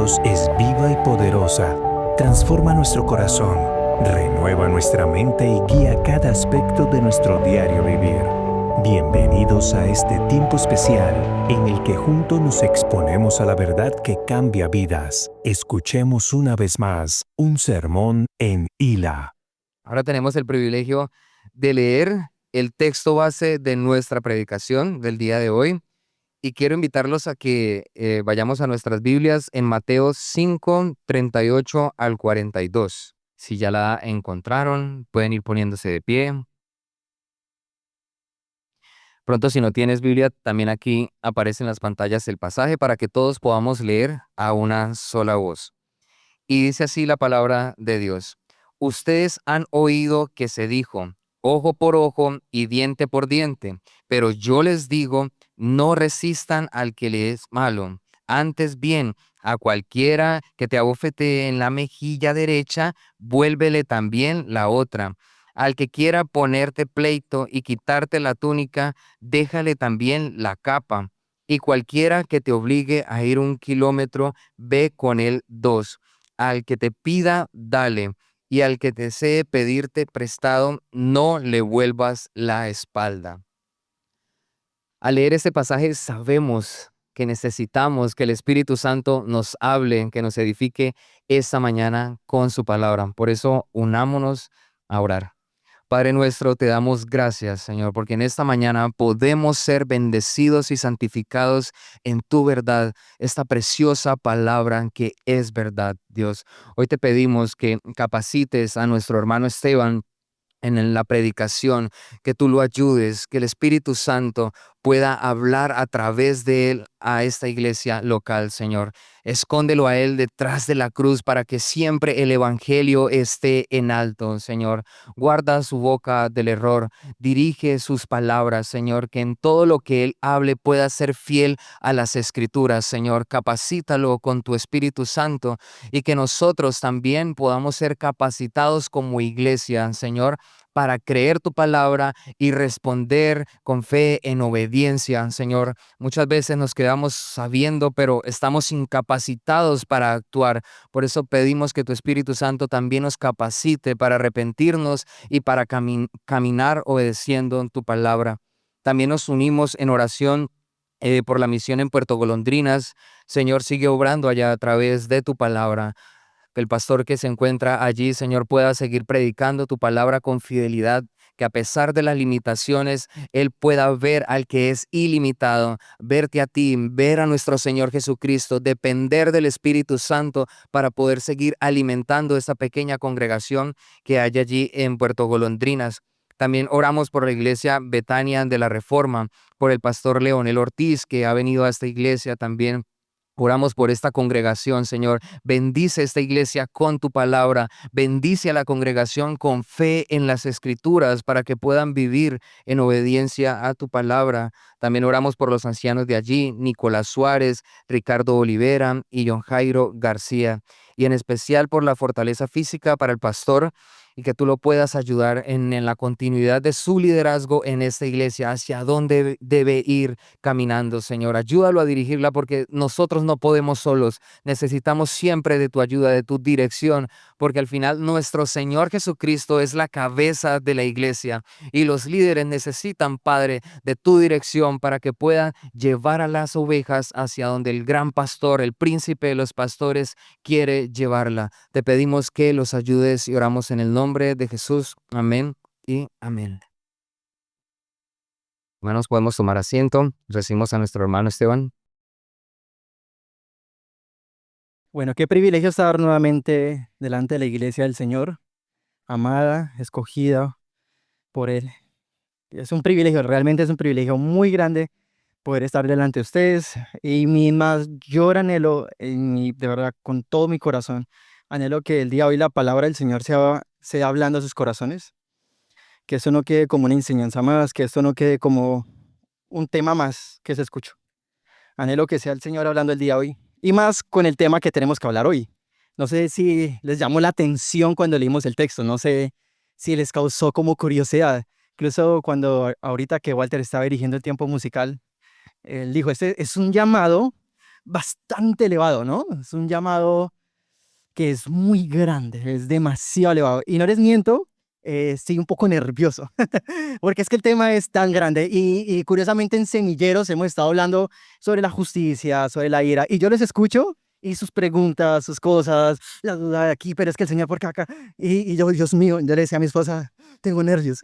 Dios es viva y poderosa. Transforma nuestro corazón, renueva nuestra mente y guía cada aspecto de nuestro diario vivir. Bienvenidos a este tiempo especial en el que juntos nos exponemos a la verdad que cambia vidas. Escuchemos una vez más un sermón en Hila. Ahora tenemos el privilegio de leer el texto base de nuestra predicación del día de hoy y quiero invitarlos a que vayamos a nuestras Biblias en Mateo 5, 38 al 42. Si ya la encontraron, pueden ir poniéndose de pie. Pronto, si no tienes Biblia, también aquí aparece en las pantallas el pasaje para que todos podamos leer a una sola voz. Y dice así la palabra de Dios. Ustedes han oído que se dijo, ojo por ojo y diente por diente, pero yo les digo, no resistan al que le es malo. Antes bien, a cualquiera que te abofetee en la mejilla derecha, vuélvele también la otra. Al que quiera ponerte pleito y quitarte la túnica, déjale también la capa. Y cualquiera que te obligue a ir 1 kilómetro, ve con él 2. Al que te pida, dale, y al que desee pedirte prestado, no le vuelvas la espalda. Al leer este pasaje sabemos que necesitamos que el Espíritu Santo nos hable, que nos edifique esta mañana con su palabra. Por eso unámonos a orar. Padre nuestro, te damos gracias, Señor, porque en esta mañana podemos ser bendecidos y santificados en tu verdad, esta preciosa palabra que es verdad, Dios. Hoy te pedimos que capacites a nuestro hermano Esteban en la predicación, que tú lo ayudes, que el Espíritu Santo pueda hablar a través de él a esta iglesia local, Señor. Escóndelo a él detrás de la cruz para que siempre el evangelio esté en alto, Señor. Guarda su boca del error, dirige sus palabras, Señor, que en todo lo que él hable pueda ser fiel a las escrituras, Señor. Capacítalo con tu Espíritu Santo y que nosotros también podamos ser capacitados como iglesia, Señor, para creer tu palabra y responder con fe en obediencia, Señor. Muchas veces nos quedamos sabiendo, pero estamos incapacitados para actuar. Por eso pedimos que tu Espíritu Santo también nos capacite para arrepentirnos y para caminar obedeciendo en tu palabra. También nos unimos en oración por la misión en Puerto Golondrinas. Señor, sigue obrando allá a través de tu palabra. Que el pastor que se encuentra allí, Señor, pueda seguir predicando tu palabra con fidelidad, que a pesar de las limitaciones, él pueda ver al que es ilimitado, verte a ti, ver a nuestro Señor Jesucristo, depender del Espíritu Santo para poder seguir alimentando esa pequeña congregación que hay allí en Puerto Golondrinas. También oramos por la iglesia Betania de la Reforma, por el pastor Leonel Ortiz, que ha venido a esta iglesia también. Oramos por esta congregación, Señor. Bendice esta iglesia con tu palabra. Bendice a la congregación con fe en las Escrituras para que puedan vivir en obediencia a tu palabra. También oramos por los ancianos de allí, Nicolás Suárez, Ricardo Olivera y John Jairo García. Y en especial por la fortaleza física para el pastor y que tú lo puedas ayudar en la continuidad de su liderazgo en esta iglesia, hacia dónde debe ir caminando, Señor. Ayúdalo a dirigirla porque nosotros no podemos solos. Necesitamos siempre de tu ayuda, de tu dirección, porque al final nuestro Señor Jesucristo es la cabeza de la iglesia y los líderes necesitan, Padre, de tu dirección para que puedan llevar a las ovejas hacia donde el gran pastor, el príncipe de los pastores, quiere llevarla. Te pedimos que los ayudes y oramos en el nombre de Jesús. Amén y amén. Hermanos, podemos tomar asiento. Recibimos a nuestro hermano Esteban. Bueno, qué privilegio estar nuevamente delante de la iglesia del Señor, amada, escogida por Él. Es un privilegio, realmente es un privilegio muy grande poder estar delante de ustedes. Y mi mayor anhelo, de verdad, con todo mi corazón, anhelo que el día de hoy la palabra del Señor sea hablando a sus corazones, que esto no quede como una enseñanza más, que esto no quede como un tema más que se escuchó. Anhelo que sea el Señor hablando el día de hoy, y más con el tema que tenemos que hablar hoy. No sé si les llamó la atención cuando leímos el texto, no sé si les causó como curiosidad. Incluso cuando ahorita que Walter estaba dirigiendo el tiempo musical, él dijo, este es un llamado bastante elevado, ¿no? Es un llamado que es muy grande, es demasiado elevado. Y no les miento, estoy un poco nervioso, porque es que el tema es tan grande. Y curiosamente en Semilleros hemos estado hablando sobre la justicia, sobre la ira, y yo les escucho y sus preguntas, sus cosas, la duda de aquí, pero es que el Señor, ¿por qué acá? Y yo, Dios mío, yo le decía a mi esposa, tengo nervios,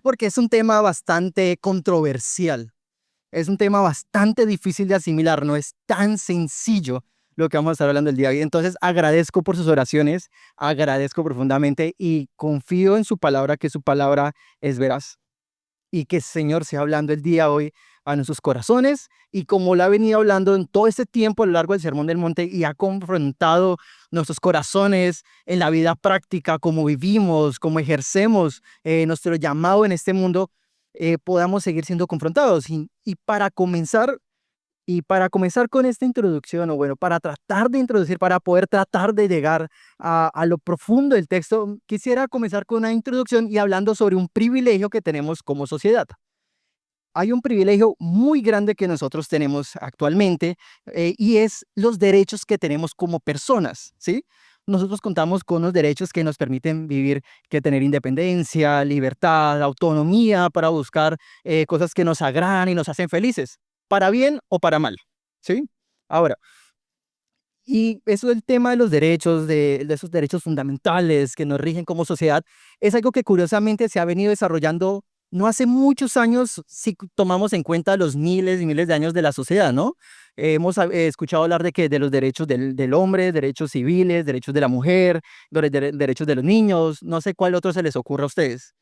porque es un tema bastante controversial. Es un tema bastante difícil de asimilar, no es tan sencillo lo que vamos a estar hablando el día de hoy. Entonces agradezco por sus oraciones, agradezco profundamente y confío en su palabra, que su palabra es veraz y que el Señor sea hablando el día de hoy a nuestros corazones y como lo ha venido hablando en todo este tiempo a lo largo del Sermón del Monte y ha confrontado nuestros corazones en la vida práctica, cómo vivimos, cómo ejercemos nuestro llamado en este mundo, podamos seguir siendo confrontados. Y para comenzar con esta introducción, o bueno, para tratar de introducir, para poder tratar de llegar a lo profundo del texto, quisiera comenzar con una introducción y hablando sobre un privilegio que tenemos como sociedad. Hay un privilegio muy grande que nosotros tenemos actualmente y es los derechos que tenemos como personas, ¿sí? Nosotros contamos con unos derechos que nos permiten vivir, que tener independencia, libertad, autonomía para buscar cosas que nos agradan y nos hacen felices, para bien o para mal, ¿sí? Ahora, y eso del tema de los derechos, de esos derechos fundamentales que nos rigen como sociedad, es algo que curiosamente se ha venido desarrollando no hace muchos años si tomamos en cuenta los miles y miles de años de la sociedad, ¿no? Hemos escuchado hablar de que de los derechos del hombre, derechos civiles, derechos de la mujer, derechos de los niños, no sé cuál otro se les ocurra a ustedes,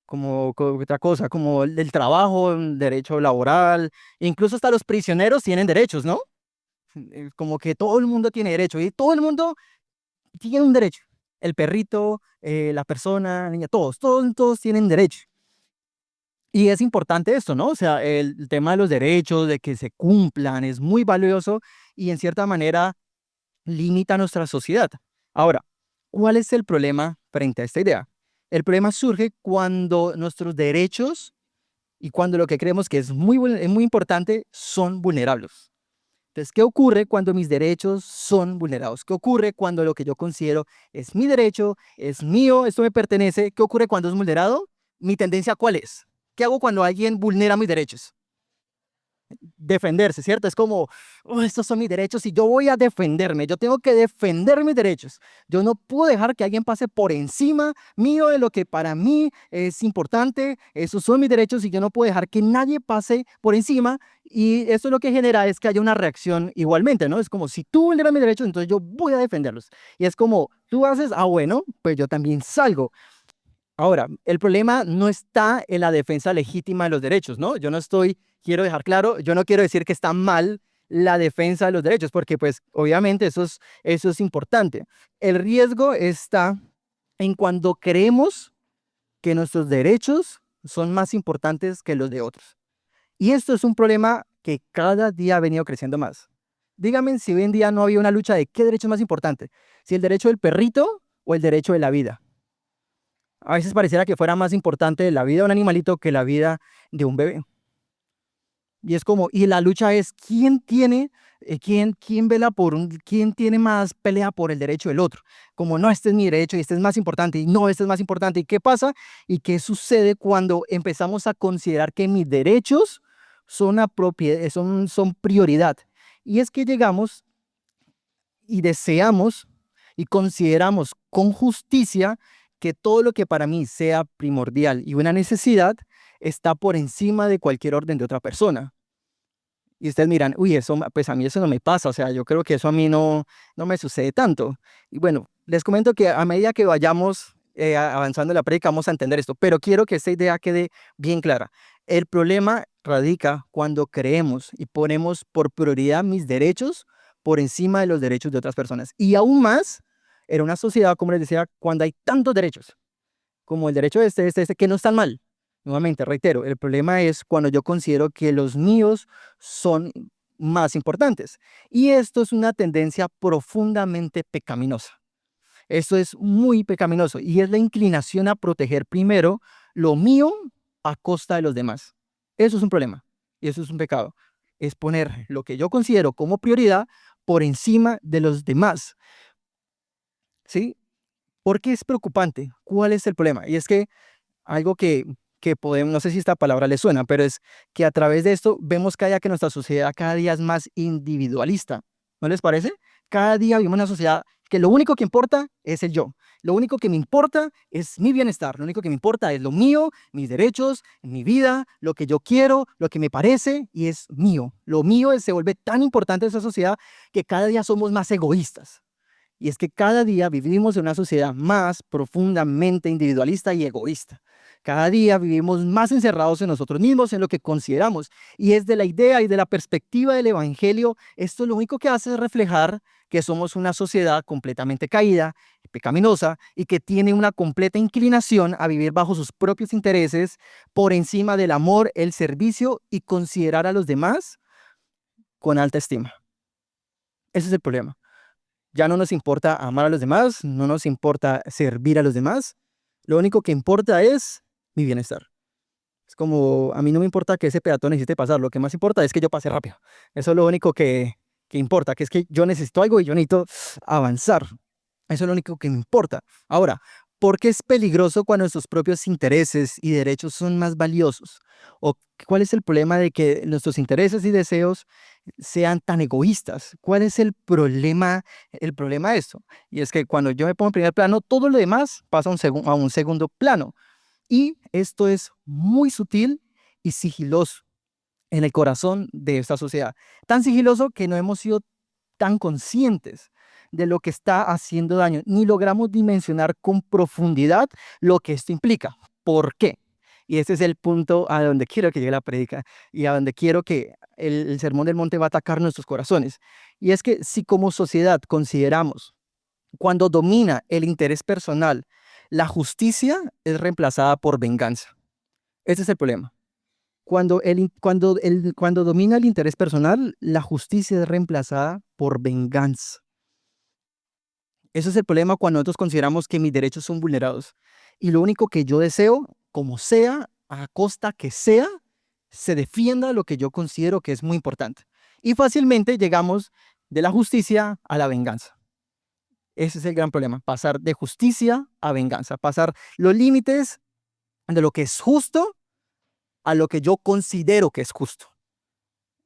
como otra cosa, como el del trabajo, el derecho laboral, incluso hasta los prisioneros tienen derechos, ¿no? Como que todo el mundo tiene derecho y todo el mundo tiene un derecho. El perrito, la persona, la niña, todos tienen derecho. Y es importante esto, ¿no? O sea, el tema de los derechos, de que se cumplan, es muy valioso y en cierta manera limita nuestra sociedad. Ahora, ¿cuál es el problema frente a esta idea? El problema surge cuando nuestros derechos y cuando lo que creemos que es muy importante son vulnerables. Entonces, ¿qué ocurre cuando mis derechos son vulnerados? ¿Qué ocurre cuando lo que yo considero es mi derecho, es mío, esto me pertenece? ¿Qué ocurre cuando es vulnerado? ¿Mi tendencia cuál es? ¿Qué hago cuando alguien vulnera mis derechos? Defenderse, ¿cierto? Es como, "Oh, estos son mis derechos y yo voy a defenderme, yo tengo que defender mis derechos. Yo no puedo dejar que alguien pase por encima mío de lo que para mí es importante. Esos son mis derechos y yo no puedo dejar que nadie pase por encima". Y eso lo que genera es que haya una reacción igualmente, ¿no? Es como, si tú vulneras mis derechos, entonces yo voy a defenderlos. Y es como, tú haces, bueno, pues yo también salgo. Ahora, el problema no está en la defensa legítima de los derechos, ¿no? Quiero dejar claro, yo no quiero decir que está mal la defensa de los derechos, porque pues obviamente eso es importante. El riesgo está en cuando creemos que nuestros derechos son más importantes que los de otros. Y esto es un problema que cada día ha venido creciendo más. Díganme si hoy en día no había una lucha de qué derecho es más importante, si el derecho del perrito o el derecho de la vida. A veces pareciera que fuera más importante la vida de un animalito que la vida de un bebé. Y es como, y la lucha es quién vela quién tiene más pelea por el derecho del otro. Como, no, este es mi derecho y este es más importante, y no, este es más importante. ¿Y qué pasa? ¿Y qué sucede cuando empezamos a considerar que mis derechos son prioridad? Y es que llegamos y deseamos y consideramos con justicia que todo lo que para mí sea primordial y una necesidad está por encima de cualquier orden de otra persona. Y ustedes miran, uy, pues a mí eso no me pasa, o sea, yo creo que eso a mí no me sucede tanto. Y bueno, les comento que a medida que vayamos avanzando en la prédica vamos a entender esto, pero quiero que esta idea quede bien clara. El problema radica cuando creemos y ponemos por prioridad mis derechos por encima de los derechos de otras personas. Y aún más, en una sociedad, como les decía, cuando hay tantos derechos, como el derecho que no están mal. Nuevamente, reitero, el problema es cuando yo considero que los míos son más importantes. Y esto es una tendencia profundamente pecaminosa. Esto es muy pecaminoso y es la inclinación a proteger primero lo mío a costa de los demás. Eso es un problema y eso es un pecado. es poner lo que yo considero como prioridad por encima de los demás. ¿Sí? ¿Por qué es preocupante? ¿Cuál es el problema? Y es que algo que podemos, no sé si esta palabra le suena, pero es que a través de esto vemos que nuestra sociedad cada día es más individualista. ¿No les parece? Cada día vivimos una sociedad que lo único que importa es el yo. Lo único que me importa es mi bienestar. Lo único que me importa es lo mío, mis derechos, mi vida, lo que yo quiero, lo que me parece y es mío. Lo mío se vuelve tan importante en esa sociedad que cada día somos más egoístas. Y es que cada día vivimos en una sociedad más profundamente individualista y egoísta. Cada día vivimos más encerrados en nosotros mismos, en lo que consideramos. Y es de la idea y de la perspectiva del Evangelio, esto lo único que hace es reflejar que somos una sociedad completamente caída, pecaminosa, y que tiene una completa inclinación a vivir bajo sus propios intereses, por encima del amor, el servicio y considerar a los demás con alta estima. Ese es el problema. Ya no nos importa amar a los demás, no nos importa servir a los demás. Lo único que importa es mi bienestar. Es como, a mí no me importa que ese peatón necesite pasar, lo que más importa es que yo pase rápido. Eso es lo único que importa, que es que yo necesito algo y yo necesito avanzar. Eso es lo único que me importa. Ahora, ¿por qué es peligroso cuando nuestros propios intereses y derechos son más valiosos? ¿O cuál es el problema de que nuestros intereses y deseos sean tan egoístas? ¿Cuál es el problema de esto? Y es que cuando yo me pongo en primer plano, todo lo demás pasa a un segundo plano. Y esto es muy sutil y sigiloso en el corazón de esta sociedad. Tan sigiloso que no hemos sido tan conscientes de lo que está haciendo daño, ni logramos dimensionar con profundidad lo que esto implica. ¿Por qué? Y este es el punto a donde quiero que llegue la prédica y a donde quiero que el Sermón del Monte va a atacar nuestros corazones. Y es que si como sociedad consideramos cuando domina el interés personal, la justicia es reemplazada por venganza. Ese es el problema. Cuando domina el interés personal, la justicia es reemplazada por venganza. Ese es el problema cuando nosotros consideramos que mis derechos son vulnerados. Y lo único que yo deseo, como sea, a costa que sea, se defienda lo que yo considero que es muy importante. Y fácilmente llegamos de la justicia a la venganza. Ese es el gran problema, pasar de justicia a venganza, pasar los límites de lo que es justo a lo que yo considero que es justo.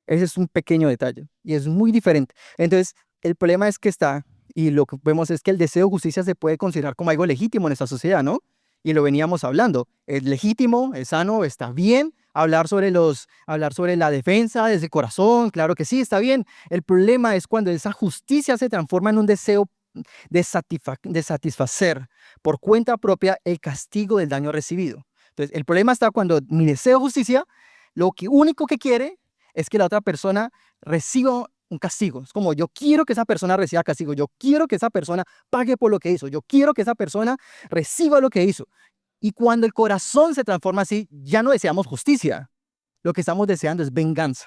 Ese es un pequeño detalle y es muy diferente. Entonces, el problema es que y lo que vemos es que el deseo de justicia se puede considerar como algo legítimo en esta sociedad, ¿no? Y lo veníamos hablando. Es legítimo, es sano, está bien hablar sobre la defensa desde el corazón, claro que sí, está bien. El problema es cuando esa justicia se transforma en un deseo de satisfacer por cuenta propia el castigo del daño recibido. Entonces, el problema está cuando mi deseo de justicia, único que quiere es que la otra persona reciba un castigo. Es como yo quiero que esa persona reciba castigo, yo quiero que esa persona pague por lo que hizo, yo quiero que esa persona reciba lo que hizo. Y cuando el corazón se transforma así, ya no deseamos justicia. Lo que estamos deseando es venganza.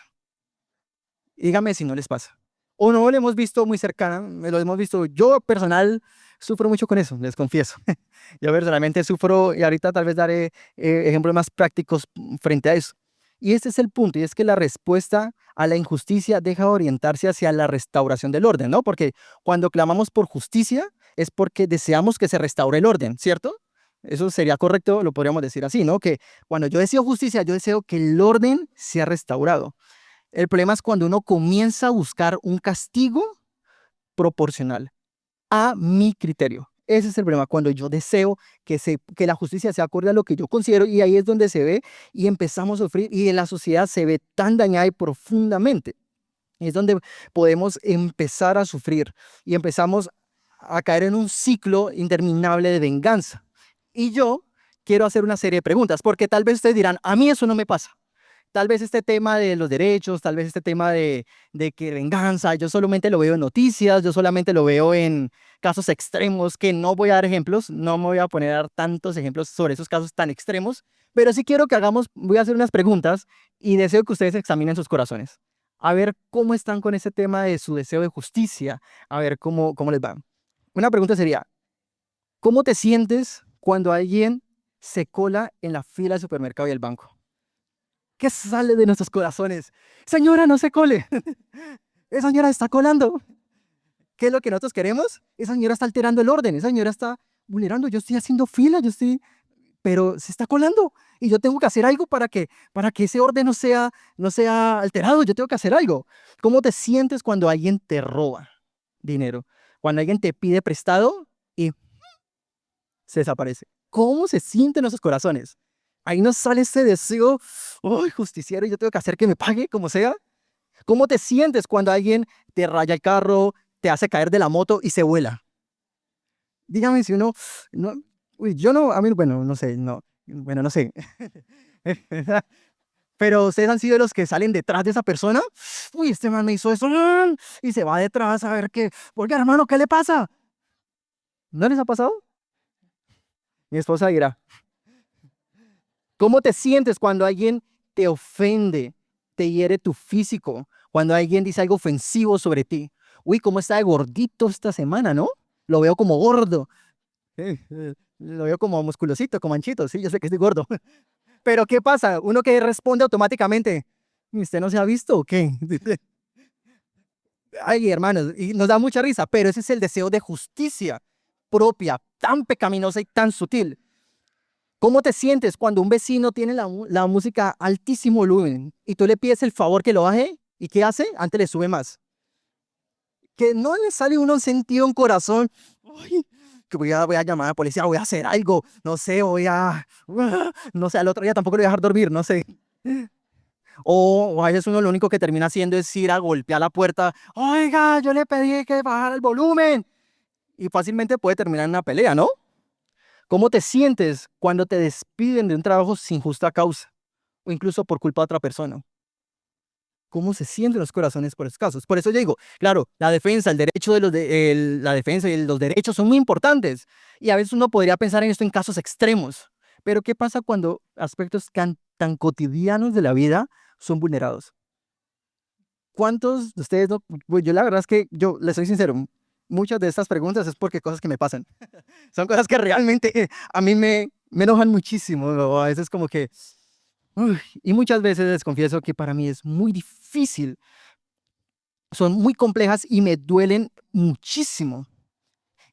Dígame si no les pasa. O no lo hemos visto muy cercana, lo hemos visto. Yo personal sufro mucho con eso, les confieso. Yo personalmente sufro y ahorita tal vez daré ejemplos más prácticos frente a eso. Y este es el punto, y es que la respuesta a la injusticia deja de orientarse hacia la restauración del orden, ¿no? Porque cuando clamamos por justicia es porque deseamos que se restaure el orden, ¿cierto? Eso sería correcto, lo podríamos decir así, ¿no? Que cuando yo deseo justicia, yo deseo que el orden sea restaurado. El problema es cuando uno comienza a buscar un castigo proporcional a mi criterio. Ese es el problema, cuando yo deseo que la justicia sea acorde a lo que yo considero, y ahí es donde se ve y empezamos a sufrir y en la sociedad se ve tan dañada y profundamente. Es donde podemos empezar a sufrir y empezamos a caer en un ciclo interminable de venganza. Y yo quiero hacer una serie de preguntas, porque tal vez ustedes dirán, a mí eso no me pasa. Tal vez este tema de los derechos, tal vez este tema de que venganza, yo solamente lo veo en noticias, yo solamente lo veo en casos extremos, que no voy a dar ejemplos, no me voy a poner a dar tantos ejemplos sobre esos casos tan extremos, pero sí quiero que voy a hacer unas preguntas y deseo que ustedes examinen sus corazones. A ver cómo están con ese tema de su deseo de justicia, a ver cómo les va. Una pregunta sería, ¿cómo te sientes cuando alguien se cola en la fila del supermercado y el banco? ¿Qué sale de nuestros corazones? Señora, no se cole. Esa señora está colando. ¿Qué es lo que nosotros queremos? Esa señora está alterando el orden. Esa señora está vulnerando. Yo estoy haciendo fila, pero se está colando. Y yo tengo que hacer algo para que ese orden no sea alterado. Yo tengo que hacer algo. ¿Cómo te sientes cuando alguien te roba dinero? Cuando alguien te pide prestado y se desaparece. ¿Cómo se sienten nuestros corazones? Ahí nos sale ese deseo, ¡ay, justiciero! Yo tengo que hacer que me pague como sea. ¿Cómo te sientes cuando alguien te raya el carro, te hace caer de la moto y se vuela? Dígame si uno, no, uy, yo no, a mí, bueno, no sé, no, bueno, no sé. Pero ustedes han sido los que salen detrás de esa persona. Uy, este man me hizo eso. Y se va detrás a ver qué. Porque, hermano, ¿qué le pasa? ¿No les ha pasado? Mi esposa dirá, ¿cómo te sientes cuando alguien te ofende, te hiere tu físico? Cuando alguien dice algo ofensivo sobre ti. Uy, ¿cómo está de gordito esta semana, no? Lo veo como gordo. Lo veo como musculosito, como anchito. Sí, yo sé que estoy gordo. Pero ¿qué pasa? Uno que responde automáticamente. ¿Usted no se ha visto o qué? Ay, hermanos, y nos da mucha risa, pero ese es el deseo de justicia propia, tan pecaminosa y tan sutil. ¿Cómo te sientes cuando un vecino tiene la música a altísimo volumen y tú le pides el favor que lo baje? ¿Y qué hace? Antes le sube más. Que no le sale uno un sentido en corazón. Ay, que voy a llamar a la policía, voy a hacer algo, no sé, no sé, al otro día tampoco le voy a dejar dormir, no sé. O a veces uno lo único que termina haciendo es ir a golpear la puerta. Oiga, yo le pedí que bajara el volumen. Y fácilmente puede terminar en una pelea, ¿no? ¿Cómo te sientes cuando te despiden de un trabajo sin justa causa? O incluso por culpa de otra persona. ¿Cómo se sienten los corazones por esos casos? Por eso yo digo, claro, la defensa, el derecho de la defensa y los derechos son muy importantes. Y a veces uno podría pensar en esto en casos extremos. Pero ¿qué pasa cuando aspectos tan cotidianos de la vida son vulnerados? ¿Cuántos de ustedes no? Pues yo la verdad es que yo les soy sincero, muchas de estas preguntas es porque cosas que me pasan. Son cosas que realmente a mí me enojan muchísimo. O a veces como que... uy, y muchas veces les confieso que para mí es muy difícil. Son muy complejas y me duelen muchísimo.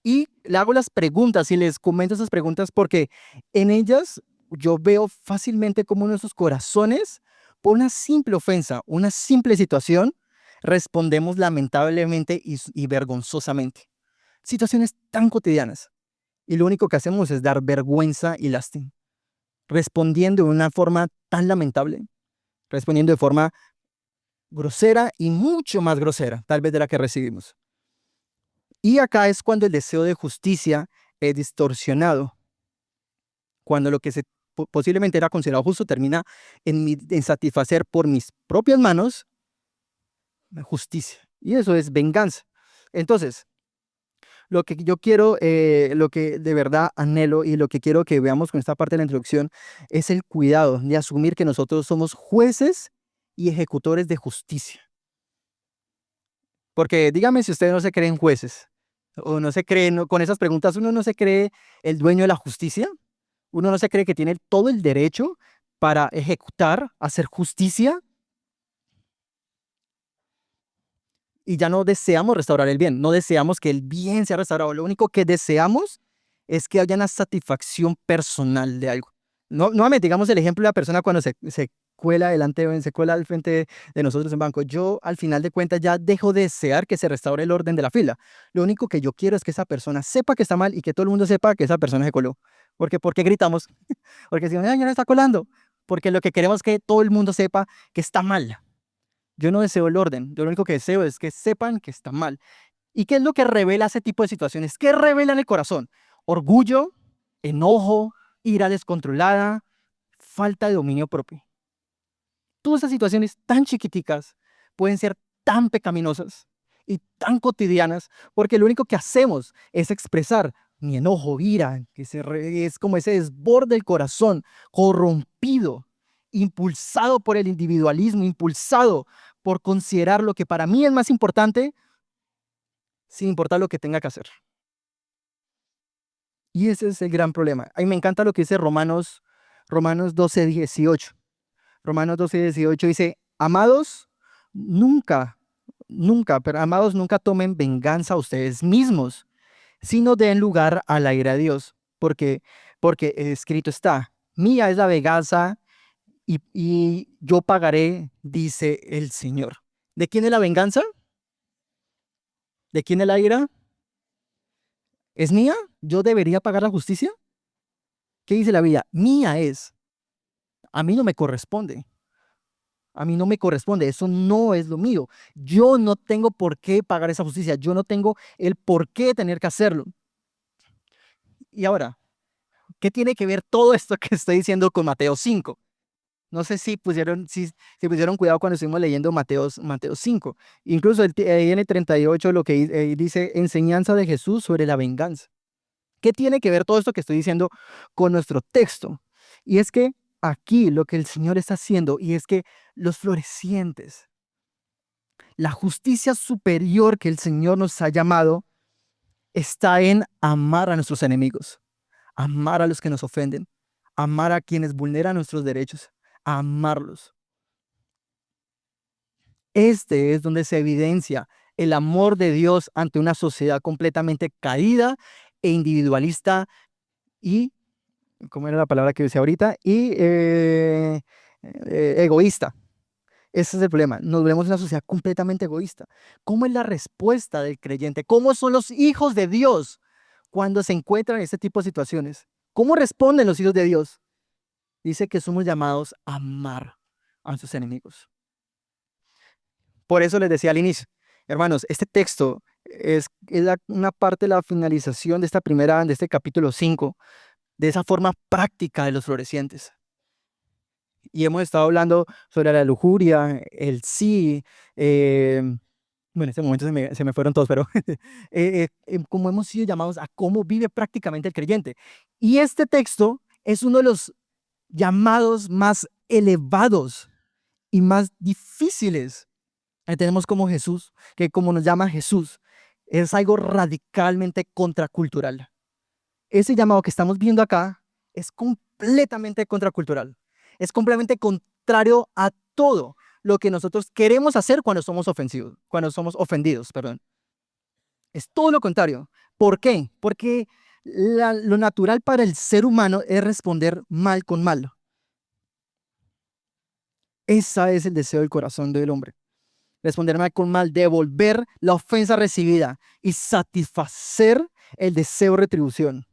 Y le hago las preguntas y les comento esas preguntas porque en ellas yo veo fácilmente cómo nuestros corazones, por una simple ofensa, una simple situación, respondemos lamentablemente y vergonzosamente. Situaciones tan cotidianas. Y lo único que hacemos es dar vergüenza y lástima. Respondiendo de una forma tan lamentable, respondiendo de forma grosera y mucho más grosera, tal vez de la que recibimos. Y acá es cuando el deseo de justicia es distorsionado, cuando lo que posiblemente era considerado justo termina en satisfacer por mis propias manos justicia. Y eso es venganza. Entonces, lo que yo quiero, lo que de verdad anhelo y lo que quiero que veamos con esta parte de la introducción es el cuidado de asumir que nosotros somos jueces y ejecutores de justicia. Porque dígame si ustedes no se creen jueces o no se creen, con esas preguntas uno no se cree el dueño de la justicia, uno no se cree que tiene todo el derecho para ejecutar, hacer justicia y ya no deseamos restaurar el bien, no deseamos que el bien sea restaurado, lo único que deseamos es que haya una satisfacción personal de algo. No, nuevamente, digamos el ejemplo de la persona cuando se cuela al frente de nosotros en banco. Yo, al final de cuentas, ya dejo de desear que se restaure el orden de la fila. Lo único que yo quiero es que esa persona sepa que está mal y que todo el mundo sepa que esa persona se coló. ¿Por qué gritamos? Porque si no, ya no está colando. Porque lo que queremos es que todo el mundo sepa que está mal. Yo no deseo el orden. Yo lo único que deseo es que sepan que está mal. ¿Y qué es lo que revela ese tipo de situaciones? ¿Qué revela en el corazón? Orgullo, enojo, ira descontrolada, falta de dominio propio. Todas esas situaciones tan chiquiticas pueden ser tan pecaminosas y tan cotidianas porque lo único que hacemos es expresar mi enojo, ira, que es como ese desborde del corazón corrompido, impulsado por el individualismo, impulsado por considerar lo que para mí es más importante sin importar lo que tenga que hacer. Y ese es el gran problema. A mí me encanta lo que dice Romanos 12:18. Romanos 12:18 dice, amados, nunca, amados, nunca tomen venganza a ustedes mismos, sino den lugar a la ira de Dios, porque escrito está, mía es la venganza y yo pagaré, dice el Señor. ¿De quién es la venganza? ¿De quién es la ira? ¿Es mía? ¿Yo debería pagar la justicia? ¿Qué dice la Biblia? Mía es. A mí no me corresponde. A mí no me corresponde. Eso no es lo mío. Yo no tengo por qué pagar esa justicia. Yo no tengo el por qué tener que hacerlo. Y ahora, ¿qué tiene que ver todo esto que estoy diciendo con Mateo 5? No sé si pusieron cuidado cuando estuvimos leyendo Mateo 5. Incluso ahí en el 38 lo que dice enseñanza de Jesús sobre la venganza. ¿Qué tiene que ver todo esto que estoy diciendo con nuestro texto? Y es que aquí lo que el Señor está haciendo, y es que los florecientes, la justicia superior que el Señor nos ha llamado, está en amar a nuestros enemigos, amar a los que nos ofenden, amar a quienes vulneran nuestros derechos, amarlos. Este es donde se evidencia el amor de Dios ante una sociedad completamente caída e individualista y, ¿cómo era la palabra que decía ahorita? Y egoísta. Ese es el problema. Nos vemos en una sociedad completamente egoísta. ¿Cómo es la respuesta del creyente? ¿Cómo son los hijos de Dios cuando se encuentran en este tipo de situaciones? ¿Cómo responden los hijos de Dios? Dice que somos llamados a amar a nuestros enemigos. Por eso les decía al inicio, hermanos, este texto es una parte de la finalización de de este capítulo 5, de esa forma práctica de los florecientes. Y hemos estado hablando sobre la lujuria, el sí, bueno, en este momento se me fueron todos, pero como hemos sido llamados a cómo vive prácticamente el creyente. Y este texto es uno de los llamados más elevados y más difíciles. Ahí tenemos como Jesús, que como nos llama Jesús, es algo radicalmente contracultural. Ese llamado que estamos viendo acá es completamente contracultural. Es completamente contrario a todo lo que nosotros queremos hacer cuando somos ofendidos, perdón. Es todo lo contrario. ¿Por qué? Porque lo natural para el ser humano es responder mal con mal. Ese es el deseo del corazón del hombre. Responder mal con mal, devolver la ofensa recibida y satisfacer el deseo de retribución.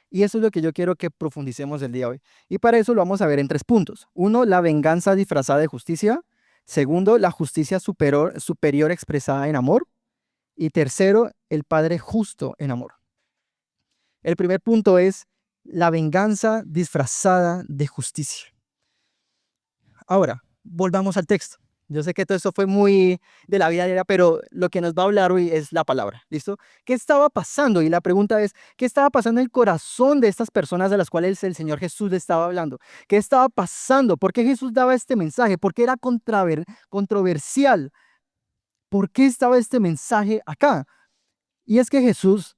Y eso es lo que yo quiero que profundicemos el día de hoy. Y para eso lo vamos a ver en 3 puntos. 1, la venganza disfrazada de justicia. 2, la justicia superior expresada en amor. Y 3, el Padre justo en amor. El primer punto es la venganza disfrazada de justicia. Ahora, volvamos al texto. Yo sé que todo eso fue muy de la vida diaria, pero lo que nos va a hablar hoy es la palabra, ¿listo? ¿Qué estaba pasando? Y la pregunta es, ¿qué estaba pasando en el corazón de estas personas de las cuales el Señor Jesús le estaba hablando? ¿Qué estaba pasando? ¿Por qué Jesús daba este mensaje? ¿Por qué era controversial? ¿Por qué estaba este mensaje acá? Y es que Jesús,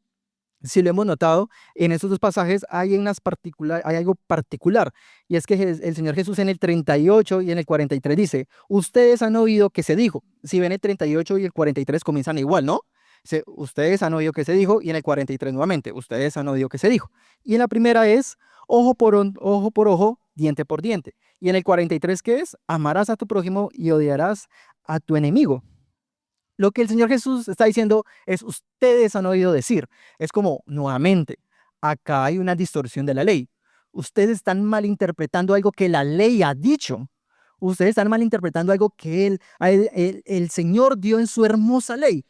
si lo hemos notado, en estos 2 pasajes hay algo particular, y es que el Señor Jesús en el 38 y en el 43 dice, ustedes han oído que se dijo. Si ven el 38 y el 43 comienzan igual, ¿no? Dice, ustedes han oído que se dijo, y en el 43 nuevamente, ustedes han oído que se dijo. Y en la primera es, ojo por ojo, diente por diente. Y en el 43, ¿qué es? Amarás a tu prójimo y odiarás a tu enemigo. Lo que el Señor Jesús está diciendo es, ustedes han oído decir. Es como, nuevamente, acá hay una distorsión de la ley. Ustedes están malinterpretando algo que la ley ha dicho. Ustedes están malinterpretando algo que el Señor dio en su hermosa ley.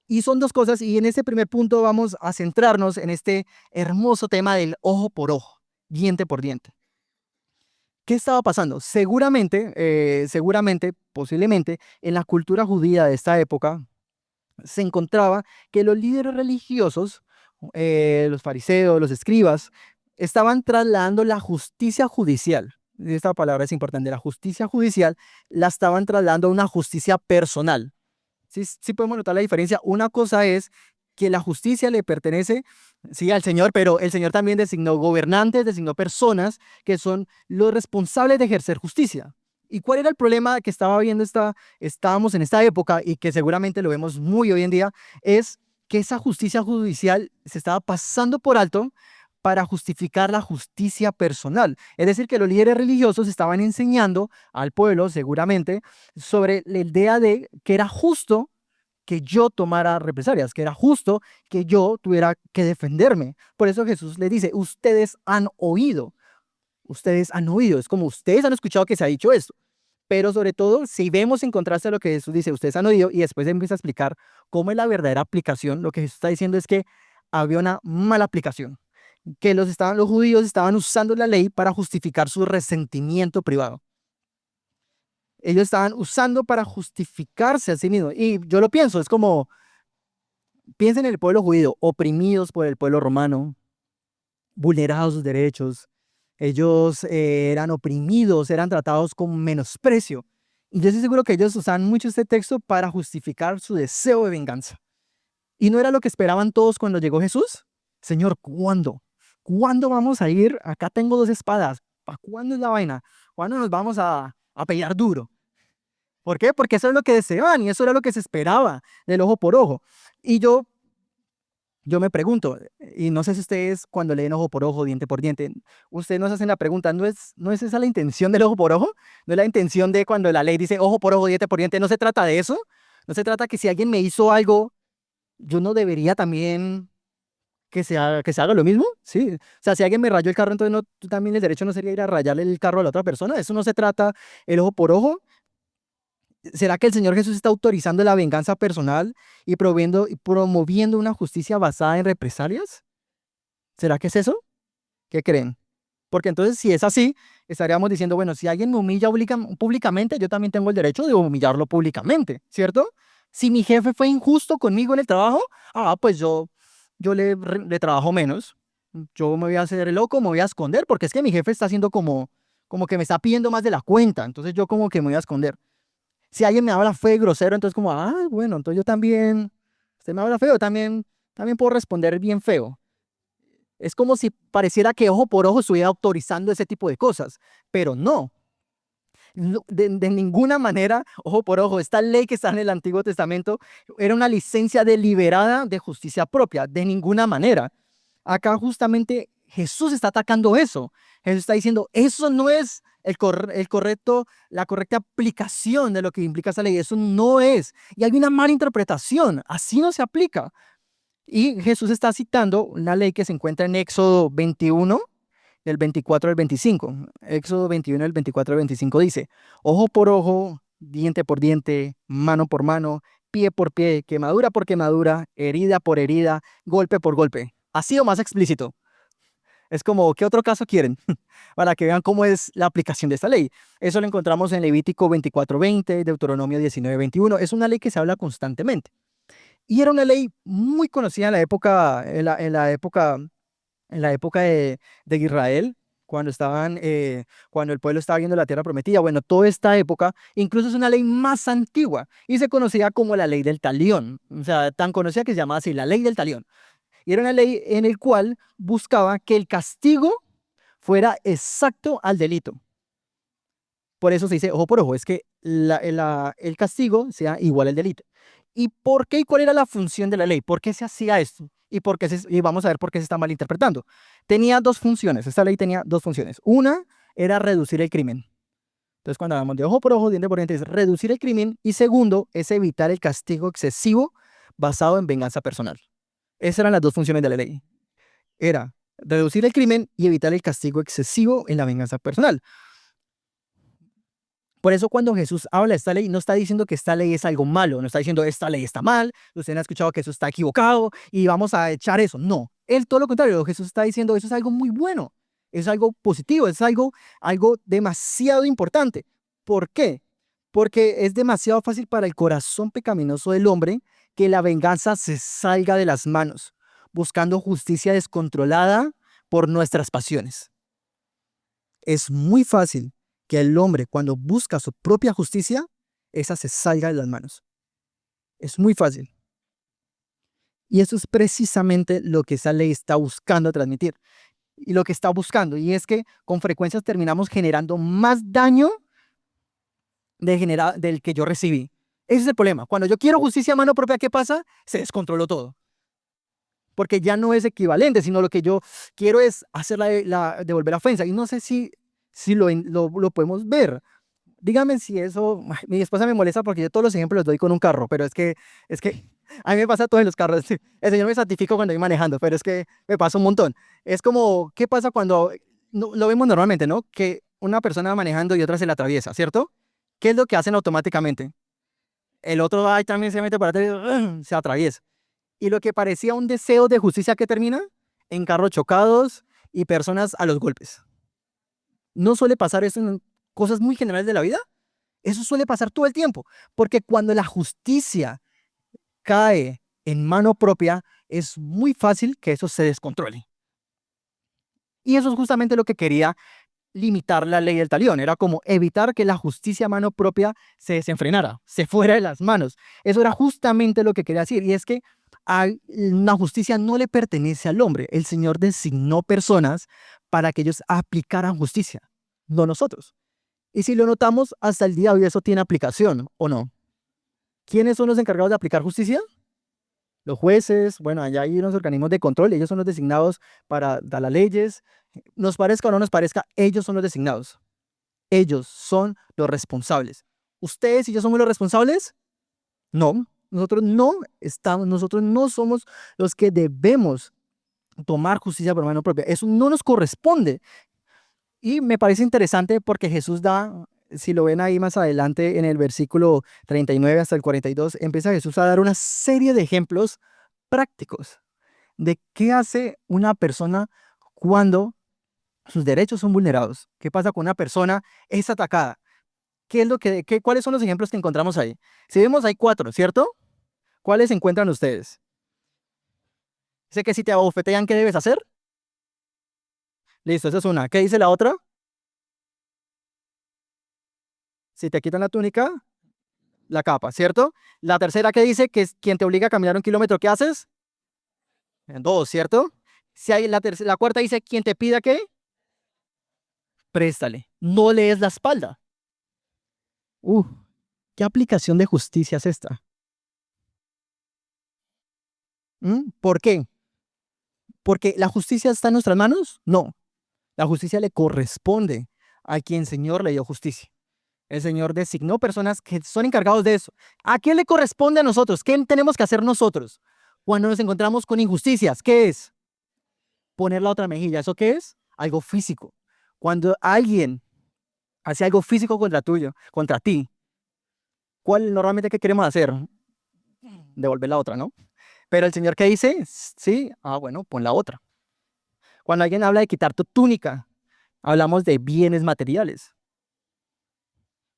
Y son 2 cosas, y en este primer punto vamos a centrarnos en este hermoso tema del ojo por ojo, diente por diente. ¿Qué estaba pasando? Seguramente, posiblemente, en la cultura judía de esta época, se encontraba que los líderes religiosos, los fariseos, los escribas, estaban trasladando la justicia judicial. Esta palabra es importante. La justicia judicial la estaban trasladando a una justicia personal. ¿Sí podemos notar la diferencia? Una cosa es que la justicia le pertenece, sí, al Señor, pero el Señor también designó gobernantes, designó personas que son los responsables de ejercer justicia. ¿Y cuál era el problema que estábamos en esta época y que seguramente lo vemos muy hoy en día? Es que esa justicia judicial se estaba pasando por alto para justificar la justicia personal. Es decir, que los líderes religiosos estaban enseñando al pueblo, seguramente, sobre la idea de que era justo que yo tomara represalias, que era justo que yo tuviera que defenderme. Por eso Jesús les dice, ustedes han oído. Ustedes han oído, es como ustedes han escuchado que se ha dicho esto. Pero sobre todo, si vemos en contraste a lo que Jesús dice, ustedes han oído, y después empieza a explicar cómo es la verdadera aplicación, lo que Jesús está diciendo es que había una mala aplicación, que los judíos estaban usando la ley para justificar su resentimiento privado. Ellos estaban usando para justificarse a sí mismos. Y yo lo pienso, es como, piensen en el pueblo judío, oprimidos por el pueblo romano, vulnerados sus derechos. Ellos eran oprimidos, eran tratados con menosprecio. Y yo estoy seguro que ellos usaban mucho este texto para justificar su deseo de venganza. ¿Y no era lo que esperaban todos cuando llegó Jesús? Señor, ¿cuándo? ¿Cuándo vamos a ir? Acá tengo 2 espadas. ¿Para cuándo es la vaina? ¿Cuándo nos vamos a pelear duro? ¿Por qué? Porque eso es lo que deseaban y eso era lo que se esperaba del ojo por ojo. Y yo me pregunto, y no sé si ustedes cuando leen ojo por ojo, diente por diente, ustedes nos hacen la pregunta, ¿no es esa la intención del ojo por ojo? ¿No es la intención de cuando la ley dice ojo por ojo, diente por diente? ¿No se trata de eso? ¿No se trata que si alguien me hizo algo, yo no debería también que se haga lo mismo? Sí. O sea, si alguien me rayó el carro, entonces tú también el derecho no sería ir a rayarle el carro a la otra persona. Eso no se trata el ojo por ojo. ¿Será que el Señor Jesús está autorizando la venganza personal y promoviendo una justicia basada en represalias? ¿Será que es eso? ¿Qué creen? Porque entonces, si es así, estaríamos diciendo, bueno, si alguien me humilla públicamente, yo también tengo el derecho de humillarlo públicamente, ¿cierto? Si mi jefe fue injusto conmigo en el trabajo, pues yo le trabajo menos. Yo me voy a hacer el loco, me voy a esconder, porque es que mi jefe está haciendo como que me está pidiendo más de la cuenta, entonces yo como que me voy a esconder. Si alguien me habla feo y grosero, entonces como, bueno, entonces yo también, usted me habla feo, también puedo responder bien feo. Es como si pareciera que ojo por ojo estuviera autorizando ese tipo de cosas, pero no. De ninguna manera, ojo por ojo, esta ley que está en el Antiguo Testamento era una licencia deliberada de justicia propia, de ninguna manera. Acá justamente Jesús está atacando eso. Jesús está diciendo, eso no es la correcta aplicación de lo que implica esa ley. Eso no es. Y hay una mala interpretación. Así no se aplica. Y Jesús está citando una ley que se encuentra en Éxodo 21, del 24 al 25. Éxodo 21, del 24 al 25 dice, ojo por ojo, diente por diente, mano por mano, pie por pie, quemadura por quemadura, herida por herida, golpe por golpe. Así o más explícito. Es como, ¿qué otro caso quieren? Para que vean cómo es la aplicación de esta ley. Eso lo encontramos en Levítico 24:20, Deuteronomio 19:21. Es una ley que se habla constantemente. Y era una ley muy conocida en la época, de Israel, cuando el pueblo estaba viendo la tierra prometida. Bueno, toda esta época, incluso es una ley más antigua y se conocía como la ley del talión. O sea, tan conocida que se llamaba así, la ley del talión. Y era una ley en la cual buscaba que el castigo fuera exacto al delito. Por eso se dice ojo por ojo, es que el castigo sea igual al delito. ¿Y por qué y cuál era la función de la ley? ¿Por qué se hacía esto? Y vamos a ver por qué se está malinterpretando. Tenía 2 funciones, esta ley tenía 2 funciones. Una era reducir el crimen. Entonces, cuando hablamos de ojo por ojo, diente por diente, es reducir el crimen. Y segundo, es evitar el castigo excesivo basado en venganza personal. Esas eran las 2 funciones de la ley. Era reducir el crimen y evitar el castigo excesivo en la venganza personal. Por eso cuando Jesús habla de esta ley, no está diciendo que esta ley es algo malo, no está diciendo esta ley está mal, usted no ha escuchado que eso está equivocado y vamos a echar eso. No, él todo lo contrario, Jesús está diciendo eso es algo muy bueno, es algo positivo, es algo demasiado importante. ¿Por qué? Porque es demasiado fácil para el corazón pecaminoso del hombre que la venganza se salga de las manos, buscando justicia descontrolada por nuestras pasiones. Es muy fácil que el hombre, cuando busca su propia justicia, esa se salga de las manos. Es muy fácil. Y eso es precisamente lo que esa ley está buscando transmitir. Y lo que está buscando. Y es que con frecuencia terminamos generando más daño del que yo recibí. Ese es el problema. Cuando yo quiero justicia a mano propia, ¿qué pasa? Se descontroló todo. Porque ya no es equivalente, sino lo que yo quiero es hacer devolver la ofensa. Y no sé si lo podemos ver. Dígame si eso, mi esposa me molesta porque yo todos los ejemplos los doy con un carro, pero es que a mí me pasa todo en los carros. El Señor me santifica cuando voy manejando, pero es que me pasa un montón. Es como, ¿qué pasa cuando, lo vemos normalmente, ¿no? Que una persona va manejando y otra se la atraviesa, ¿cierto? ¿Qué es lo que hacen automáticamente? El otro ahí también se mete para atrás y se atraviesa. Y lo que parecía un deseo de justicia que termina en carros chocados y personas a los golpes. ¿No suele pasar eso en cosas muy generales de la vida? Eso suele pasar todo el tiempo, porque cuando la justicia cae en mano propia, es muy fácil que eso se descontrole. Y eso es justamente lo que quería limitar la ley del talión. Era como evitar que la justicia a mano propia se desenfrenara, se fuera de las manos. Eso era justamente lo que quería decir. Y es que la justicia no le pertenece al hombre. El Señor designó personas para que ellos aplicaran justicia, no nosotros. Y si lo notamos, hasta el día de hoy eso tiene aplicación, ¿o no? ¿Quiénes son los encargados de aplicar justicia? Los jueces, bueno, allá hay unos organismos de control, ellos son los designados para dar las leyes. Nos parezca o no nos parezca, ellos son los designados. Ellos son los responsables. ¿Ustedes y yo somos los responsables? No, nosotros no somos los que debemos tomar justicia por mano propia. Eso no nos corresponde. Y me parece interesante porque Jesús da, si lo ven ahí más adelante en el versículo 39 hasta el 42, empieza Jesús a dar una serie de ejemplos prácticos de qué hace una persona cuando sus derechos son vulnerados. ¿Qué pasa cuando una persona es atacada? ¿Cuáles son los ejemplos que encontramos ahí? Si vemos, hay 4, ¿cierto? ¿Cuáles encuentran ustedes? Dice que si te abofetean, ¿qué debes hacer? Listo, esa es una. ¿Qué dice la otra? Si te quitan la túnica, la capa, ¿cierto? La tercera que dice que es quien te obliga a caminar 1 kilómetro, ¿qué haces? En 2, ¿cierto? Si hay la cuarta dice quien te pida ¿qué? Préstale. No le des la espalda. ¿Qué aplicación de justicia es esta? ¿Por qué? ¿Porque la justicia está en nuestras manos? No. La justicia le corresponde a quien el Señor le dio justicia. El Señor designó personas que son encargados de eso. ¿A quién le corresponde a nosotros? ¿Qué tenemos que hacer nosotros cuando nos encontramos con injusticias? ¿Qué es? Poner la otra mejilla. ¿Eso qué es? Algo físico. Cuando alguien hace algo físico contra ti, ¿cuál normalmente qué queremos hacer? Devolver la otra, ¿no? Pero el Señor, ¿qué dice? Sí, bueno, pon la otra. Cuando alguien habla de quitar tu túnica, hablamos de bienes materiales.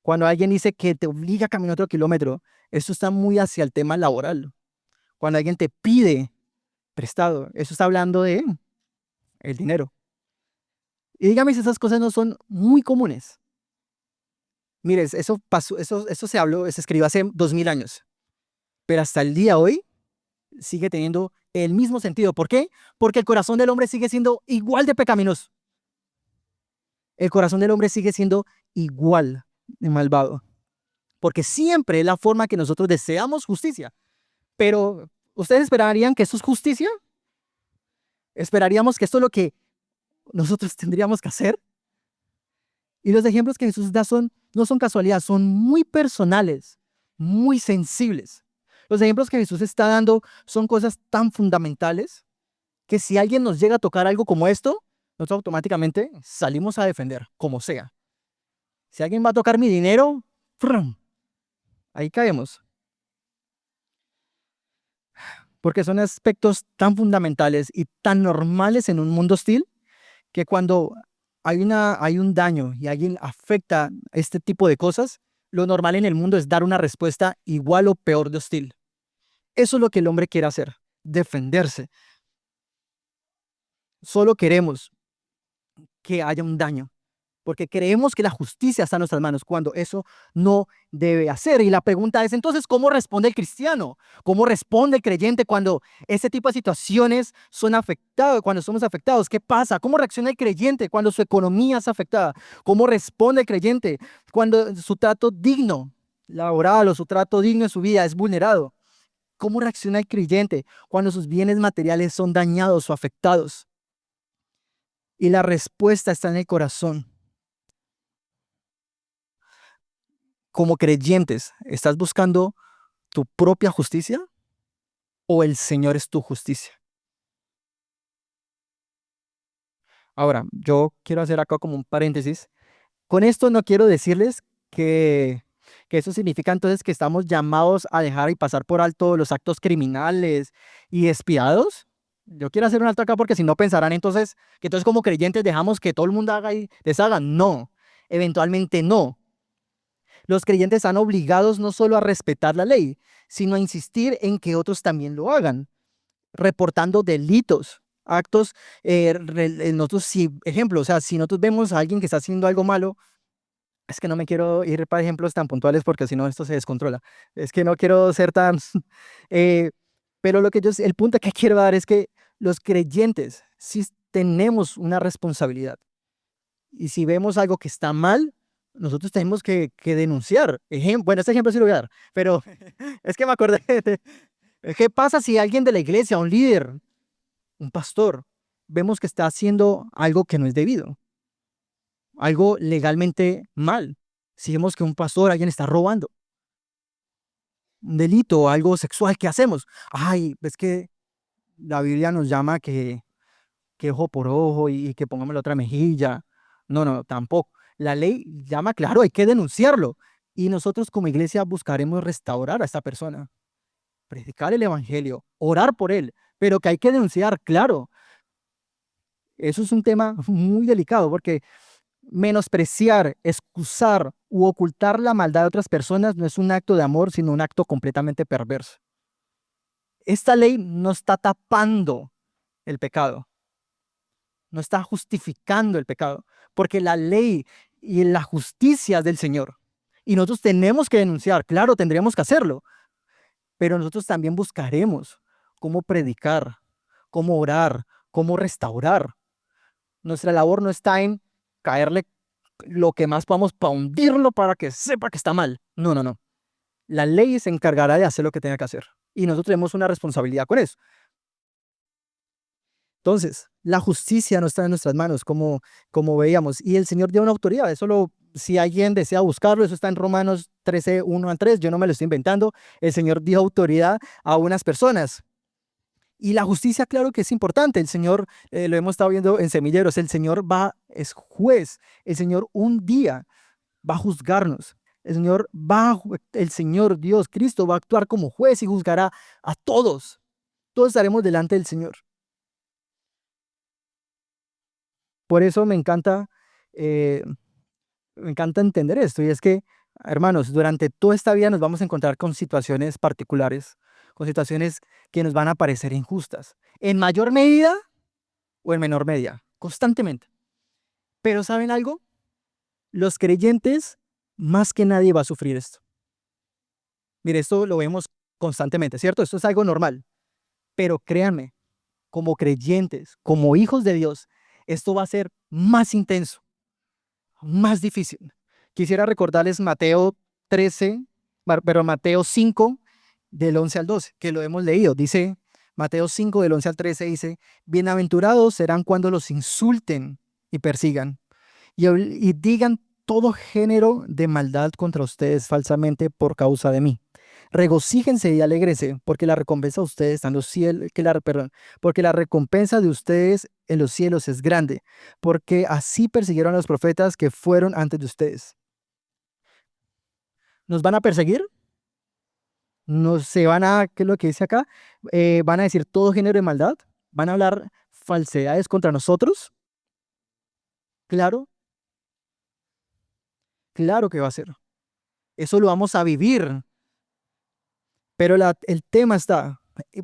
Cuando alguien dice que te obliga a caminar 1 kilómetro, eso está muy hacia el tema laboral. Cuando alguien te pide prestado, eso está hablando de el dinero. Y dígame si esas cosas no son muy comunes. Mire, eso pasó, eso se escribió hace 2000 años. Pero hasta el día de hoy sigue teniendo el mismo sentido. ¿Por qué? Porque el corazón del hombre sigue siendo igual de pecaminoso. El corazón del hombre sigue siendo igual de malvado. Porque siempre es la forma que nosotros deseamos justicia. Pero, ¿ustedes esperarían que eso es justicia? ¿Esperaríamos que esto es lo que nosotros tendríamos que hacer? Y los ejemplos que Jesús da no son casualidad, son muy personales, muy sensibles. Los ejemplos que Jesús está dando son cosas tan fundamentales que si alguien nos llega a tocar algo como esto, nosotros automáticamente salimos a defender, como sea. Si alguien va a tocar mi dinero, ¡frum!, ahí caemos. Porque son aspectos tan fundamentales y tan normales en un mundo hostil que cuando hay un daño y alguien afecta este tipo de cosas, lo normal en el mundo es dar una respuesta igual o peor de hostil. Eso es lo que el hombre quiere hacer, defenderse. Solo queremos que haya un daño. porque creemos que la justicia está en nuestras manos, cuando eso no debe hacer. Y la pregunta es entonces, ¿cómo responde el cristiano? ¿Cómo responde el creyente cuando este tipo de situaciones son afectadas, cuando somos afectados? ¿Qué pasa? ¿Cómo reacciona el creyente cuando su economía es afectada? ¿Cómo responde el creyente cuando su trato digno laboral o su trato digno en su vida es vulnerado? ¿Cómo reacciona el creyente cuando sus bienes materiales son dañados o afectados? Y la respuesta está en el corazón. Como creyentes, ¿estás buscando tu propia justicia o el Señor es tu justicia? Ahora, yo quiero hacer acá como un paréntesis. Con esto no quiero decirles que eso significa entonces que estamos llamados a dejar y pasar por alto los actos criminales y despiadados. Yo quiero hacer un alto acá porque si no pensarán entonces que entonces como creyentes dejamos que todo el mundo haga y deshaga. No, eventualmente no. Los creyentes están obligados no solo a respetar la ley, sino a insistir en que otros también lo hagan, reportando delitos, actos, nosotros, si, ejemplo, o sea, si nosotros vemos a alguien que está haciendo algo malo, es que no me quiero ir para ejemplos tan puntuales porque si no esto se descontrola. Es que no quiero ser tan... eh, pero lo que yo, el punto que quiero dar es que los creyentes sí tenemos una responsabilidad. Y si vemos algo que está mal, nosotros tenemos que denunciar. Bueno, este ejemplo sí lo voy a dar, pero es que me acordé. ¿Qué pasa si alguien de la iglesia, un líder, un pastor, vemos que está haciendo algo que no es debido? Algo legalmente mal. Si vemos que un pastor, alguien está robando, un delito, algo sexual, ¿qué hacemos? Ay, es que la Biblia nos llama que ojo por ojo y que pongamos la otra mejilla. No, no, tampoco. La ley llama, claro, hay que denunciarlo. Y nosotros como iglesia buscaremos restaurar a esta persona, predicar el evangelio, orar por él, pero que hay que denunciar, claro. Eso es un tema muy delicado porque menospreciar, excusar u ocultar la maldad de otras personas no es un acto de amor, sino un acto completamente perverso. Esta ley no está tapando el pecado, no está justificando el pecado, porque la ley y la justicia es del Señor. Y nosotros tenemos que denunciar, claro, tendríamos que hacerlo, pero nosotros también buscaremos cómo predicar, cómo orar, cómo restaurar. Nuestra labor no está en caerle lo que más podamos para hundirlo para que sepa que está mal. No, no, no. La ley se encargará de hacer lo que tenga que hacer. Y nosotros tenemos una responsabilidad con eso. Entonces, la justicia no está en nuestras manos, como veíamos. Y el Señor dio una autoridad. Eso si alguien desea buscarlo, eso está en Romanos 13, 1 al 3. Yo no me lo estoy inventando. El Señor dio autoridad a unas personas. Y la justicia, claro que es importante. El Señor, lo hemos estado viendo en Semilleros, el Señor es juez. El Señor un día va a juzgarnos. El Señor Dios, Cristo, va a actuar como juez y juzgará a todos. Todos estaremos delante del Señor. Por eso eh, me encanta entender esto. Y es que, hermanos, durante toda esta vida nos vamos a encontrar con situaciones particulares, con situaciones que nos van a parecer injustas. En mayor medida o en menor medida, constantemente. Pero ¿saben algo? Los creyentes, más que nadie, va a sufrir esto. Mire, esto lo vemos constantemente, ¿cierto? Esto es algo normal. Pero créanme, como creyentes, como hijos de Dios, esto va a ser más intenso, más difícil. Quisiera recordarles Mateo 13, pero Mateo 5, del 11 al 12, que lo hemos leído. Dice, Mateo 5, del 11 al 13, dice, bienaventurados serán cuando los insulten y persigan y digan todo género de maldad contra ustedes falsamente por causa de mí. Regocíjense y alégrense, porque la recompensa de ustedes está en los cielos, porque la recompensa de ustedes en los cielos es grande, porque así persiguieron a los profetas que fueron antes de ustedes. ¿Nos van a perseguir? ¿Qué es lo que dice acá? ¿Van a decir todo género de maldad? ¿Van a hablar falsedades contra nosotros? Claro, claro que va a ser. Eso lo vamos a vivir. Pero el tema está,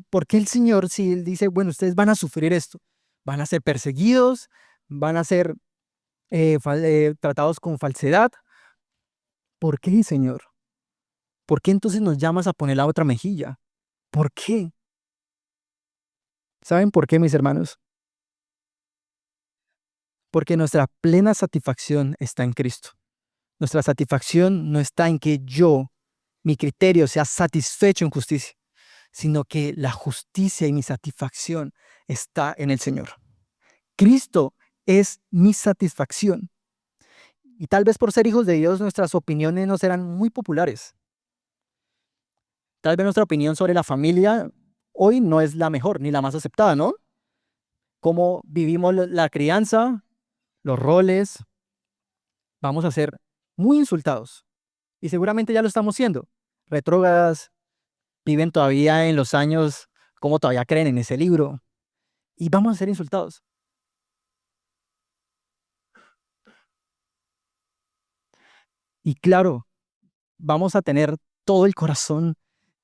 ¿por qué el Señor, si Él dice, bueno, ustedes van a sufrir esto, van a ser perseguidos, van a ser tratados con falsedad. ¿Por qué, Señor? ¿Por qué entonces nos llamas a poner la otra mejilla? ¿Por qué? ¿Saben por qué, mis hermanos? Porque nuestra plena satisfacción está en Cristo. Nuestra satisfacción no está en que mi criterio sea satisfecho en justicia, sino que la justicia y mi satisfacción está en el Señor. Cristo es mi satisfacción. Y tal vez por ser hijos de Dios, nuestras opiniones no serán muy populares. Tal vez nuestra opinión sobre la familia hoy no es la mejor ni la más aceptada, ¿no? Cómo vivimos la crianza, los roles, vamos a ser muy insultados. Y seguramente ya lo estamos siendo. Retrógradas viven todavía en los años, como todavía creen en ese libro. Y vamos a ser insultados. Y claro, vamos a tener todo el corazón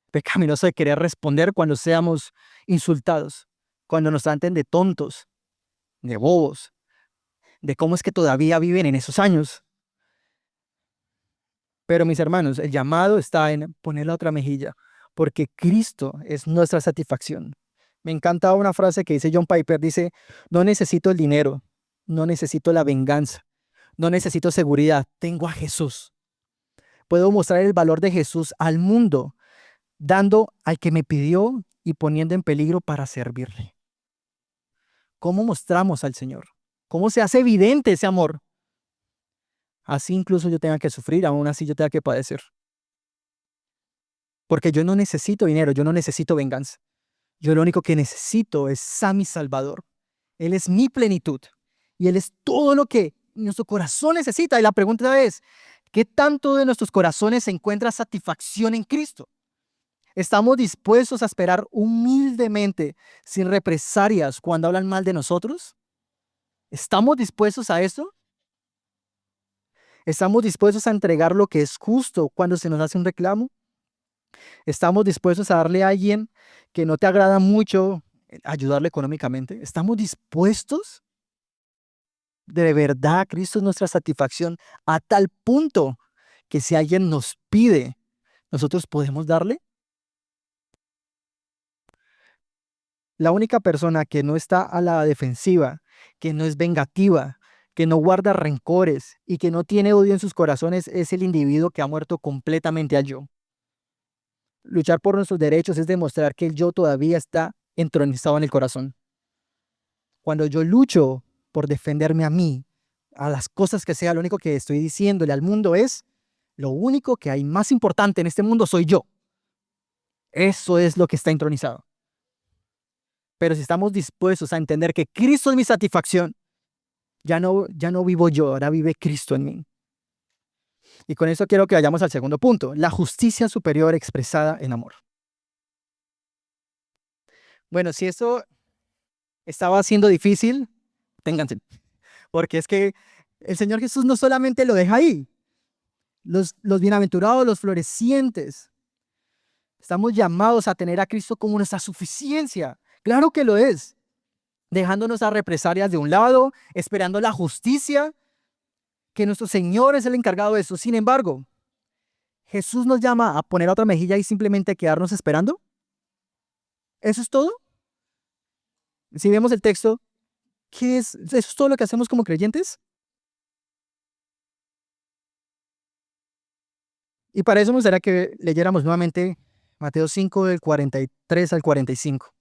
pecaminoso de querer responder cuando seamos insultados, cuando nos traten de tontos, de bobos, de cómo es que todavía viven en esos años. Pero mis hermanos, el llamado está en poner la otra mejilla, porque Cristo es nuestra satisfacción. Me encanta una frase que dice John Piper, dice, no necesito el dinero, no necesito la venganza, no necesito seguridad, tengo a Jesús. Puedo mostrar el valor de Jesús al mundo, dando al que me pidió y poniendo en peligro para servirle. ¿Cómo mostramos al Señor? ¿Cómo se hace evidente ese amor? Así incluso yo tenga que sufrir, aún así yo tenga que padecer. Porque yo no necesito dinero, yo no necesito venganza. Yo lo único que necesito es a mi Salvador. Él es mi plenitud. Y Él es todo lo que nuestro corazón necesita. Y la pregunta es, ¿qué tanto de nuestros corazones se encuentra satisfacción en Cristo? ¿Estamos dispuestos a esperar humildemente, sin represalias, cuando hablan mal de nosotros? ¿Estamos dispuestos a eso? ¿Estamos dispuestos a entregar lo que es justo cuando se nos hace un reclamo? ¿Estamos dispuestos a darle a alguien que no te agrada mucho, ayudarle económicamente? ¿Estamos dispuestos? De verdad, Cristo es nuestra satisfacción a tal punto que si alguien nos pide, nosotros podemos darle. La única persona que no está a la defensiva, que no es vengativa, que no guarda rencores y que no tiene odio en sus corazones es el individuo que ha muerto completamente al yo. Luchar por nuestros derechos es demostrar que el yo todavía está entronizado en el corazón. Cuando yo lucho por defenderme a mí, a las cosas que sea, lo único que estoy diciéndole al mundo es, lo único que hay más importante en este mundo soy yo. Eso es lo que está entronizado. Pero si estamos dispuestos a entender que Cristo es mi satisfacción, ya no vivo yo, ahora vive Cristo en mí. Y con eso quiero que vayamos al segundo punto, la justicia superior expresada en amor. Bueno, si eso estaba siendo difícil, ténganse, porque es que el Señor Jesús no solamente lo deja ahí, los bienaventurados, los florecientes, estamos llamados a tener a Cristo como nuestra suficiencia. Claro que lo es, dejándonos a represalias de un lado, esperando la justicia, que nuestro Señor es el encargado de eso. Sin embargo, Jesús nos llama a poner otra mejilla y simplemente quedarnos esperando. ¿Eso es todo? Si vemos el texto, ¿qué es? ¿Eso es todo lo que hacemos como creyentes? Y para eso me gustaría que leyéramos nuevamente Mateo 5, del 43 al 45.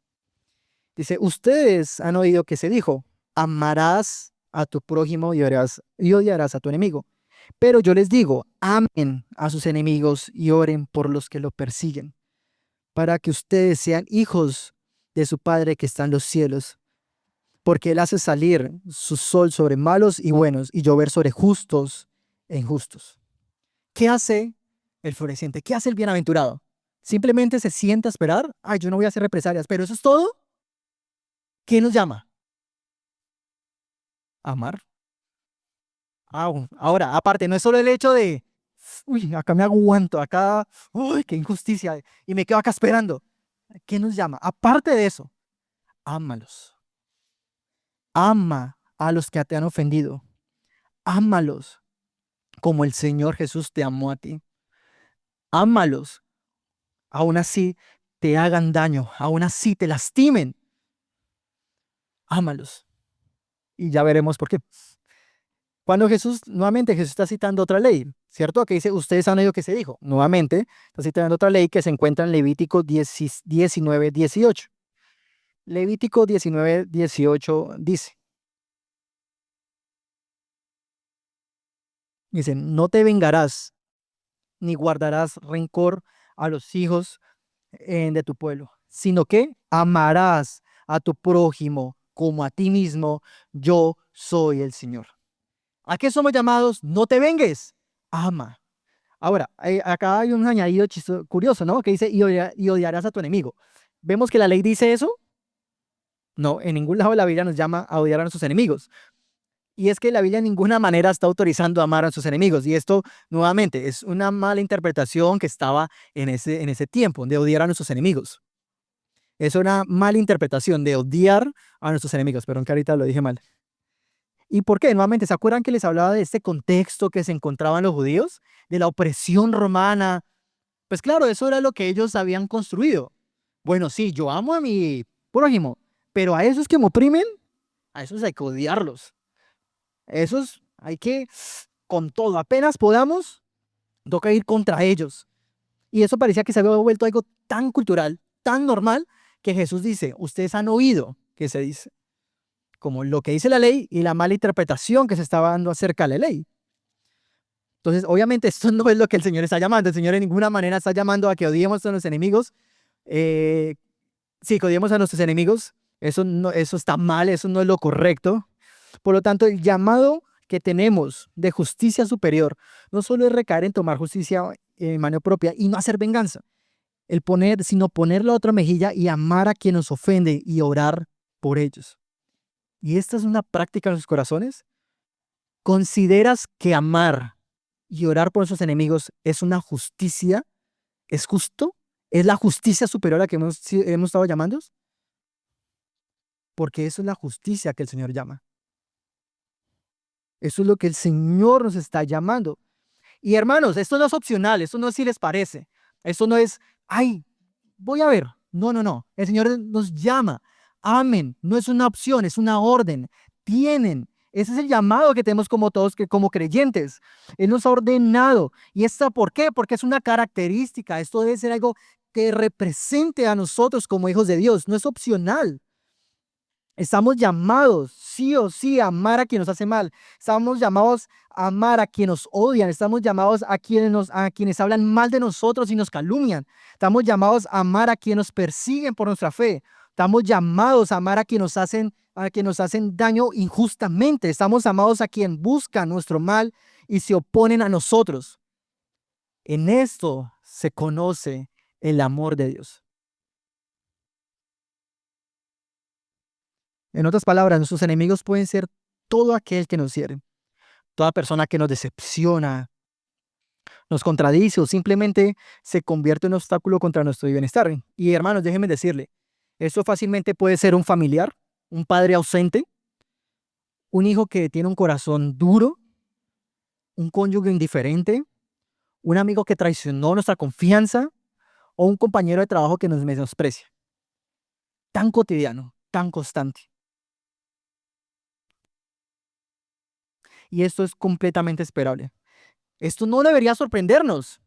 Dice, ustedes han oído que se dijo, amarás a tu prójimo y odiarás a tu enemigo. Pero yo les digo, amen a sus enemigos y oren por los que lo persiguen, para que ustedes sean hijos de su Padre que está en los cielos. Porque Él hace salir su sol sobre malos y buenos y llover sobre justos e injustos. ¿Qué hace el floreciente? ¿Qué hace el bienaventurado? ¿Simplemente se sienta a esperar? Ay, yo no voy a hacer represalias, pero eso es todo. ¿Qué nos llama? Amar. Ahora, aparte, no es solo el hecho de, uy, acá me aguanto, acá, uy, qué injusticia, y me quedo acá esperando. ¿Qué nos llama? Aparte de eso, ámalos. Ama a los que te han ofendido. Ámalos como el Señor Jesús te amó a ti. Ámalos, aún así te hagan daño, aún así te lastimen. Ámalos. Y ya veremos por qué. Cuando nuevamente Jesús está citando otra ley, ¿cierto? Que dice, ustedes han oído que se dijo. Nuevamente, está citando otra ley que se encuentra en Levítico 19:18. Levítico 19:18 dice, no te vengarás ni guardarás rencor a los hijos de tu pueblo, sino que amarás a tu prójimo como a ti mismo. Yo soy el Señor. ¿A qué somos llamados? No te vengues, ama. Ahora, acá hay un añadido curioso, ¿no? Que dice, y odiarás a tu enemigo. ¿Vemos que la ley dice eso? No, en ningún lado de la Biblia nos llama a odiar a nuestros enemigos. Y es que la Biblia de ninguna manera está autorizando a amar a sus enemigos. Y esto, nuevamente, es una mala interpretación que estaba en ese tiempo, de odiar a nuestros enemigos. Es una mala interpretación de odiar a nuestros enemigos. Perdón que ahorita lo dije mal. ¿Y por qué? Nuevamente, ¿se acuerdan que les hablaba de este contexto que se encontraban los judíos? De la opresión romana. Pues claro, eso era lo que ellos habían construido. Bueno, sí, yo amo a mi prójimo, pero a esos que me oprimen, a esos hay que odiarlos. Esos hay que, con todo, apenas podamos, toca ir contra ellos. Y eso parecía que se había vuelto algo tan cultural, tan normal, que Jesús dice, ustedes han oído que se dice, como lo que dice la ley y la mala interpretación que se estaba dando acerca de la ley. Entonces, obviamente, esto no es lo que el Señor está llamando. El Señor de ninguna manera está llamando a que odiemos a nuestros enemigos. Sí, que odiemos a nuestros enemigos. Eso está mal, eso no es lo correcto. Por lo tanto, el llamado que tenemos de justicia superior no solo es recaer en tomar justicia en mano propia y no hacer venganza, sino poner la otra mejilla y amar a quien nos ofende y orar por ellos. Y esta es una práctica en sus corazones. ¿Consideras que amar y orar por nuestros enemigos es una justicia? ¿Es justo? ¿Es la justicia superior a la que hemos estado llamando? Porque eso es la justicia que el Señor llama. Eso es lo que el Señor nos está llamando. Y hermanos, esto no es opcional, esto no es si les parece. Esto no es, ay, voy a ver. No, no, no. El Señor nos llama. Amen. No es una opción, es una orden. Tienen. Ese es el llamado que tenemos como todos, como creyentes. Él nos ha ordenado. ¿Y esto por qué? Porque es una característica. Esto debe ser algo que represente a nosotros como hijos de Dios. No es opcional. Estamos llamados, sí o sí, a amar a quien nos hace mal. Estamos llamados a amar a quienes nos odian. Estamos llamados a quienes hablan mal de nosotros y nos calumnian. Estamos llamados a amar a quienes nos persiguen por nuestra fe. Estamos llamados a amar a quienes nos hacen daño injustamente. Estamos llamados a quien buscan nuestro mal y se oponen a nosotros. En esto se conoce el amor de Dios. En otras palabras, nuestros enemigos pueden ser todo aquel que nos hiere, toda persona que nos decepciona, nos contradice o simplemente se convierte en un obstáculo contra nuestro bienestar. Y hermanos, déjenme decirle, esto fácilmente puede ser un familiar, un padre ausente, un hijo que tiene un corazón duro, un cónyuge indiferente, un amigo que traicionó nuestra confianza o un compañero de trabajo que nos menosprecia. Tan cotidiano, tan constante. Y esto es completamente esperable. Esto no debería sorprendernos.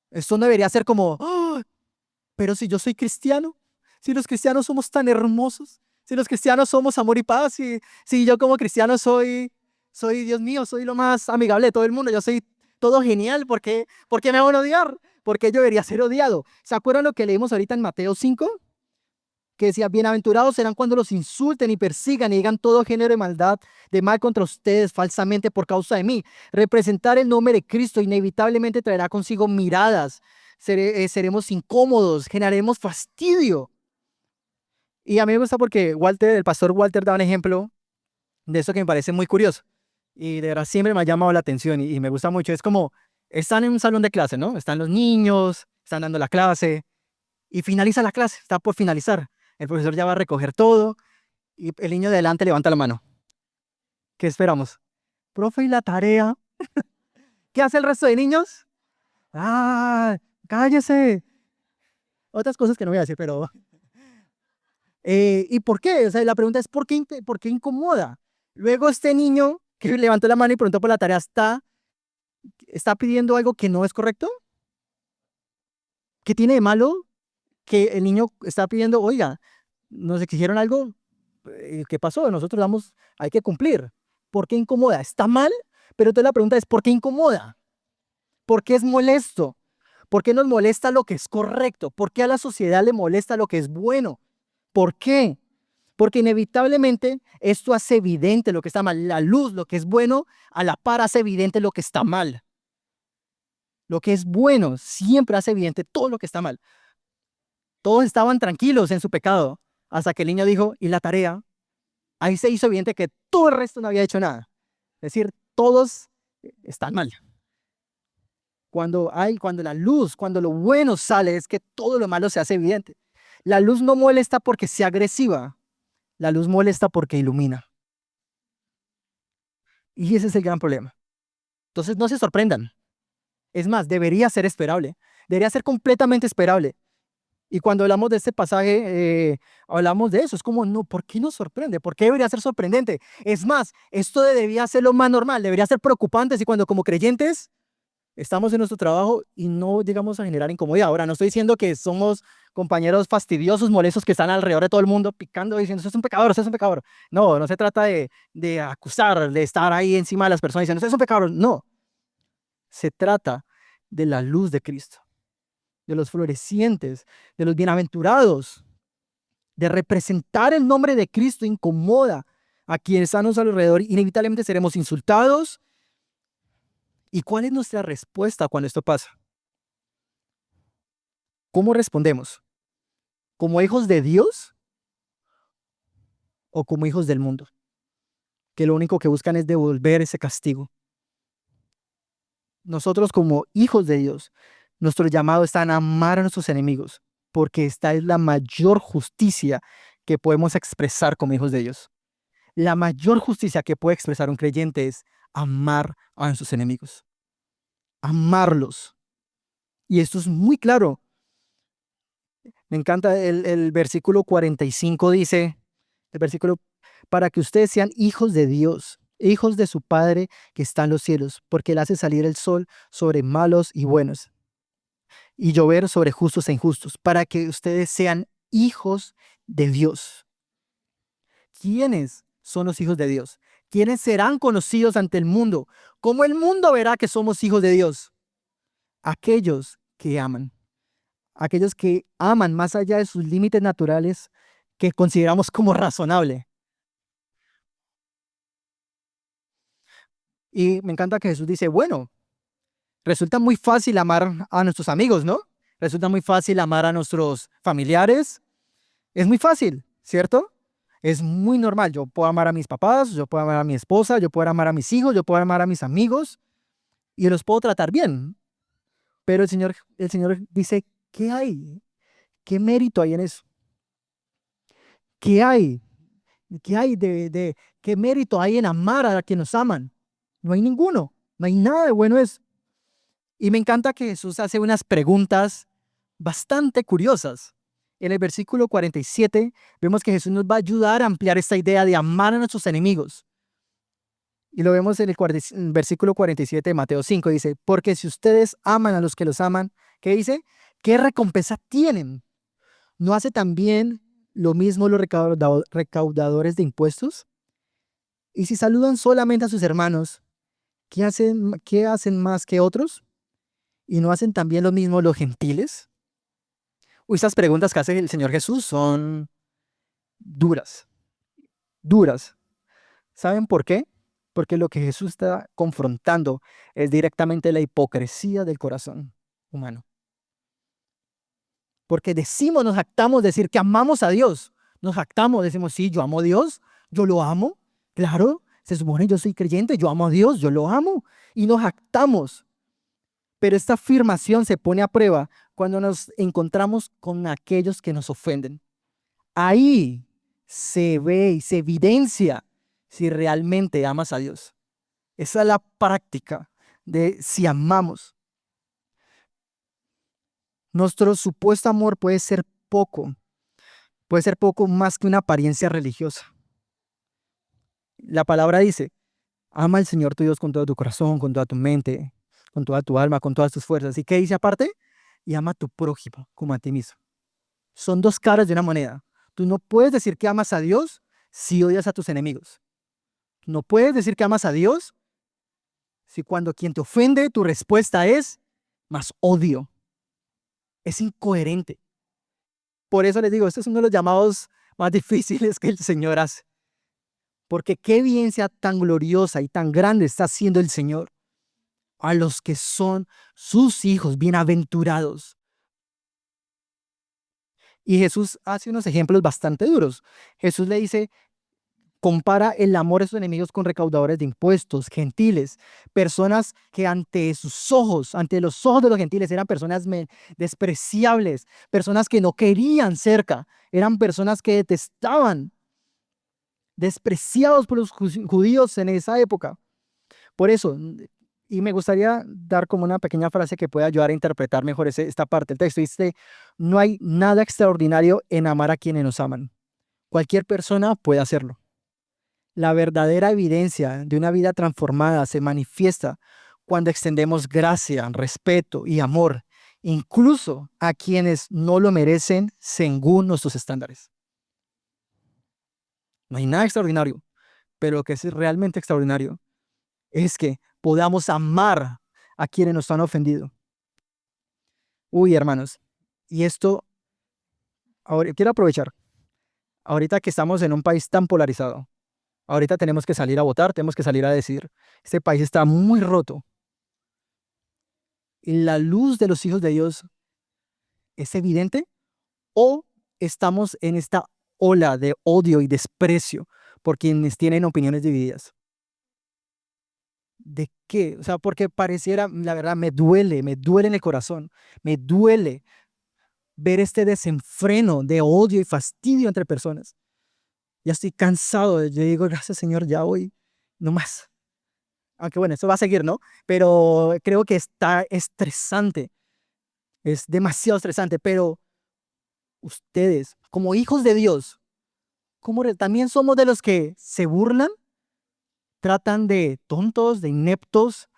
Esto no debería ser como, "Ah, pero si yo soy cristiano, si los cristianos somos tan hermosos, si los cristianos somos amor y paz, si yo como cristiano soy, Dios mío, soy lo más amigable de todo el mundo, yo soy todo genial, ¿por qué me van a odiar? ¿Por qué yo debería ser odiado?" ¿Se acuerdan lo que leímos ahorita en Mateo 5? Que decía, bienaventurados serán cuando los insulten y persigan y digan todo género de maldad, de mal contra ustedes falsamente por causa de mí. Representar el nombre de Cristo inevitablemente traerá consigo miradas, seremos incómodos, generaremos fastidio. Y a mí me gusta porque el pastor Walter da un ejemplo de eso que me parece muy curioso. Y de verdad siempre me ha llamado la atención y me gusta mucho. Es como, están en un salón de clase, ¿no? Están los niños, están dando la clase y finaliza la clase, está por finalizar. El profesor ya va a recoger todo y el niño de adelante levanta la mano. ¿Qué esperamos? profe, ¿y la tarea? ¿Qué hace el resto de niños? Ah, cállese. Otras cosas que no voy a decir, pero... ¿y por qué? O sea, la pregunta es, ¿por qué incomoda? Luego este niño que levantó la mano y preguntó por la tarea, ¿está pidiendo algo que no es correcto? ¿Qué tiene de malo que el niño está pidiendo, oiga, nos exigieron algo, ¿qué pasó? Nosotros hay que cumplir. ¿Por qué incomoda? ¿Está mal? Pero entonces la pregunta es, ¿por qué incomoda? ¿Por qué es molesto? ¿Por qué nos molesta lo que es correcto? ¿Por qué a la sociedad le molesta lo que es bueno? ¿Por qué? Porque inevitablemente esto hace evidente lo que está mal. La luz, lo que es bueno, a la par hace evidente lo que está mal. Lo que es bueno siempre hace evidente todo lo que está mal. Todos estaban tranquilos en su pecado hasta que el niño dijo, ¿y la tarea? Ahí se hizo evidente que todo el resto no había hecho nada. Es decir, todos están mal. Cuando la luz, cuando lo bueno sale, es que todo lo malo se hace evidente. La luz no molesta porque sea agresiva. La luz molesta porque ilumina. Y ese es el gran problema. Entonces no se sorprendan. Es más, debería ser esperable. Debería ser completamente esperable. Y cuando hablamos de este pasaje, hablamos de eso. Es como, no, ¿por qué nos sorprende? ¿Por qué debería ser sorprendente? Es más, esto debería ser lo más normal. Debería ser preocupante si cuando como creyentes estamos en nuestro trabajo y no llegamos a generar incomodidad. Ahora, no estoy diciendo que somos compañeros fastidiosos, molestos, que están alrededor de todo el mundo picando, diciendo, usted es un pecador, usted es un pecador. No, no se trata de acusar, de estar ahí encima de las personas diciendo, usted es un pecador. No, se trata de la luz de Cristo, de los florecientes, de los bienaventurados, de representar el nombre de Cristo incomoda a quienes están a nuestro alrededor. Inevitablemente seremos insultados. ¿Y cuál es nuestra respuesta cuando esto pasa? ¿Cómo respondemos? ¿Como hijos de Dios o como hijos del mundo? Que lo único que buscan es devolver ese castigo. Nosotros como hijos de Dios, nuestro llamado está en amar a nuestros enemigos, porque esta es la mayor justicia que podemos expresar como hijos de Dios. La mayor justicia que puede expresar un creyente es amar a nuestros enemigos. Amarlos. Y esto es muy claro. Me encanta el versículo 45 dice, el versículo, para que ustedes sean hijos de Dios, hijos de su Padre que está en los cielos, porque Él hace salir el sol sobre malos y buenos, y llover sobre justos e injustos, para que ustedes sean hijos de Dios. ¿Quiénes son los hijos de Dios? ¿Quiénes serán conocidos ante el mundo? ¿Cómo el mundo verá que somos hijos de Dios? Aquellos que aman. Aquellos que aman más allá de sus límites naturales que consideramos como razonable. Y me encanta que Jesús dice, bueno, resulta muy fácil amar a nuestros amigos, ¿no? Resulta muy fácil amar a nuestros familiares. Es muy fácil, ¿cierto? Es muy normal. Yo puedo amar a mis papás, yo puedo amar a mi esposa, yo puedo amar a mis hijos, yo puedo amar a mis amigos y los puedo tratar bien. Pero el Señor dice, ¿qué hay? ¿Qué mérito hay en eso? ¿Qué hay? ¿Qué hay qué mérito hay en amar a quienes nos aman? No hay ninguno. No hay nada de bueno eso. Y me encanta que Jesús hace unas preguntas bastante curiosas. En el versículo 47 vemos que Jesús nos va a ayudar a ampliar esta idea de amar a nuestros enemigos. Y lo vemos en el versículo 47 de Mateo 5. Dice, porque si ustedes aman a los que los aman, ¿qué dice? ¿Qué recompensa tienen? ¿No hace también lo mismo los recaudadores de impuestos? Y si saludan solamente a sus hermanos, qué hacen más que otros? ¿Y no hacen también lo mismo los gentiles? Estas preguntas que hace el Señor Jesús son duras, duras. ¿Saben por qué? Porque lo que Jesús está confrontando es directamente la hipocresía del corazón humano. Porque nos jactamos de decir que amamos a Dios. Nos jactamos, decimos, sí, yo amo a Dios, yo lo amo. Claro, se supone yo soy creyente, yo amo a Dios, yo lo amo. Y nos jactamos. Pero esta afirmación se pone a prueba cuando nos encontramos con aquellos que nos ofenden. Ahí se ve y se evidencia si realmente amas a Dios. Esa es la práctica de si amamos. Nuestro supuesto amor puede ser poco más que una apariencia religiosa. La palabra dice, ama al Señor tu Dios con todo tu corazón, con toda tu mente, con toda tu alma, con todas tus fuerzas. ¿Y qué dice aparte? Y ama a tu prójimo como a ti mismo. Son dos caras de una moneda. Tú no puedes decir que amas a Dios si odias a tus enemigos. No puedes decir que amas a Dios si cuando quien te ofende tu respuesta es más odio. Es incoherente. Por eso les digo, este es uno de los llamados más difíciles que el Señor hace. Porque qué evidencia tan gloriosa y tan grande está haciendo el Señor a los que son sus hijos bienaventurados. Y Jesús hace unos ejemplos bastante duros. Jesús le dice, compara el amor de sus enemigos con recaudadores de impuestos, gentiles, personas que ante sus ojos, ante los ojos de los gentiles, eran personas despreciables, personas que no querían cerca, eran personas que detestaban, despreciados por los judíos en esa época. Por eso, y me gustaría dar como una pequeña frase que pueda ayudar a interpretar mejor esta parte del texto. Dice, no hay nada extraordinario en amar a quienes nos aman. Cualquier persona puede hacerlo. La verdadera evidencia de una vida transformada se manifiesta cuando extendemos gracia, respeto y amor, incluso a quienes no lo merecen según nuestros estándares. No hay nada extraordinario, pero lo que es realmente extraordinario es que podamos amar a quienes nos han ofendido. Uy, hermanos, y esto, ahora quiero aprovechar, ahorita que estamos en un país tan polarizado, ahorita tenemos que salir a votar, tenemos que salir a decir, este país está muy roto. ¿Y la luz de los hijos de Dios es evidente? ¿O estamos en esta ola de odio y desprecio por quienes tienen opiniones divididas? ¿De qué? O sea, porque pareciera, la verdad, me duele en el corazón, me duele ver este desenfreno de odio y fastidio entre personas. Ya estoy cansado, yo digo, gracias Señor, ya hoy, no más. Aunque bueno, esto va a seguir, ¿no? Pero creo que está estresante, es demasiado estresante, pero ustedes, como hijos de Dios, también somos de los que se burlan, tratan de tontos, de ineptos,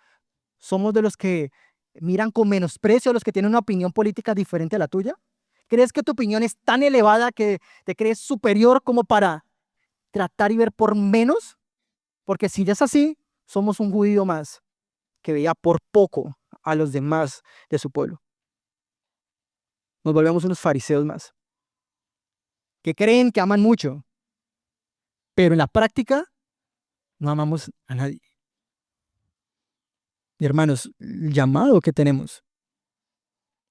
somos de los que miran con menosprecio a los que tienen una opinión política diferente a la tuya. ¿Crees que tu opinión es tan elevada que te crees superior como para tratar y ver por menos? Porque si ya es así, somos un judío más que veía por poco a los demás de su pueblo. Nos volvemos unos fariseos más, que creen que aman mucho, pero en la práctica no amamos a nadie. Y hermanos, el llamado que tenemos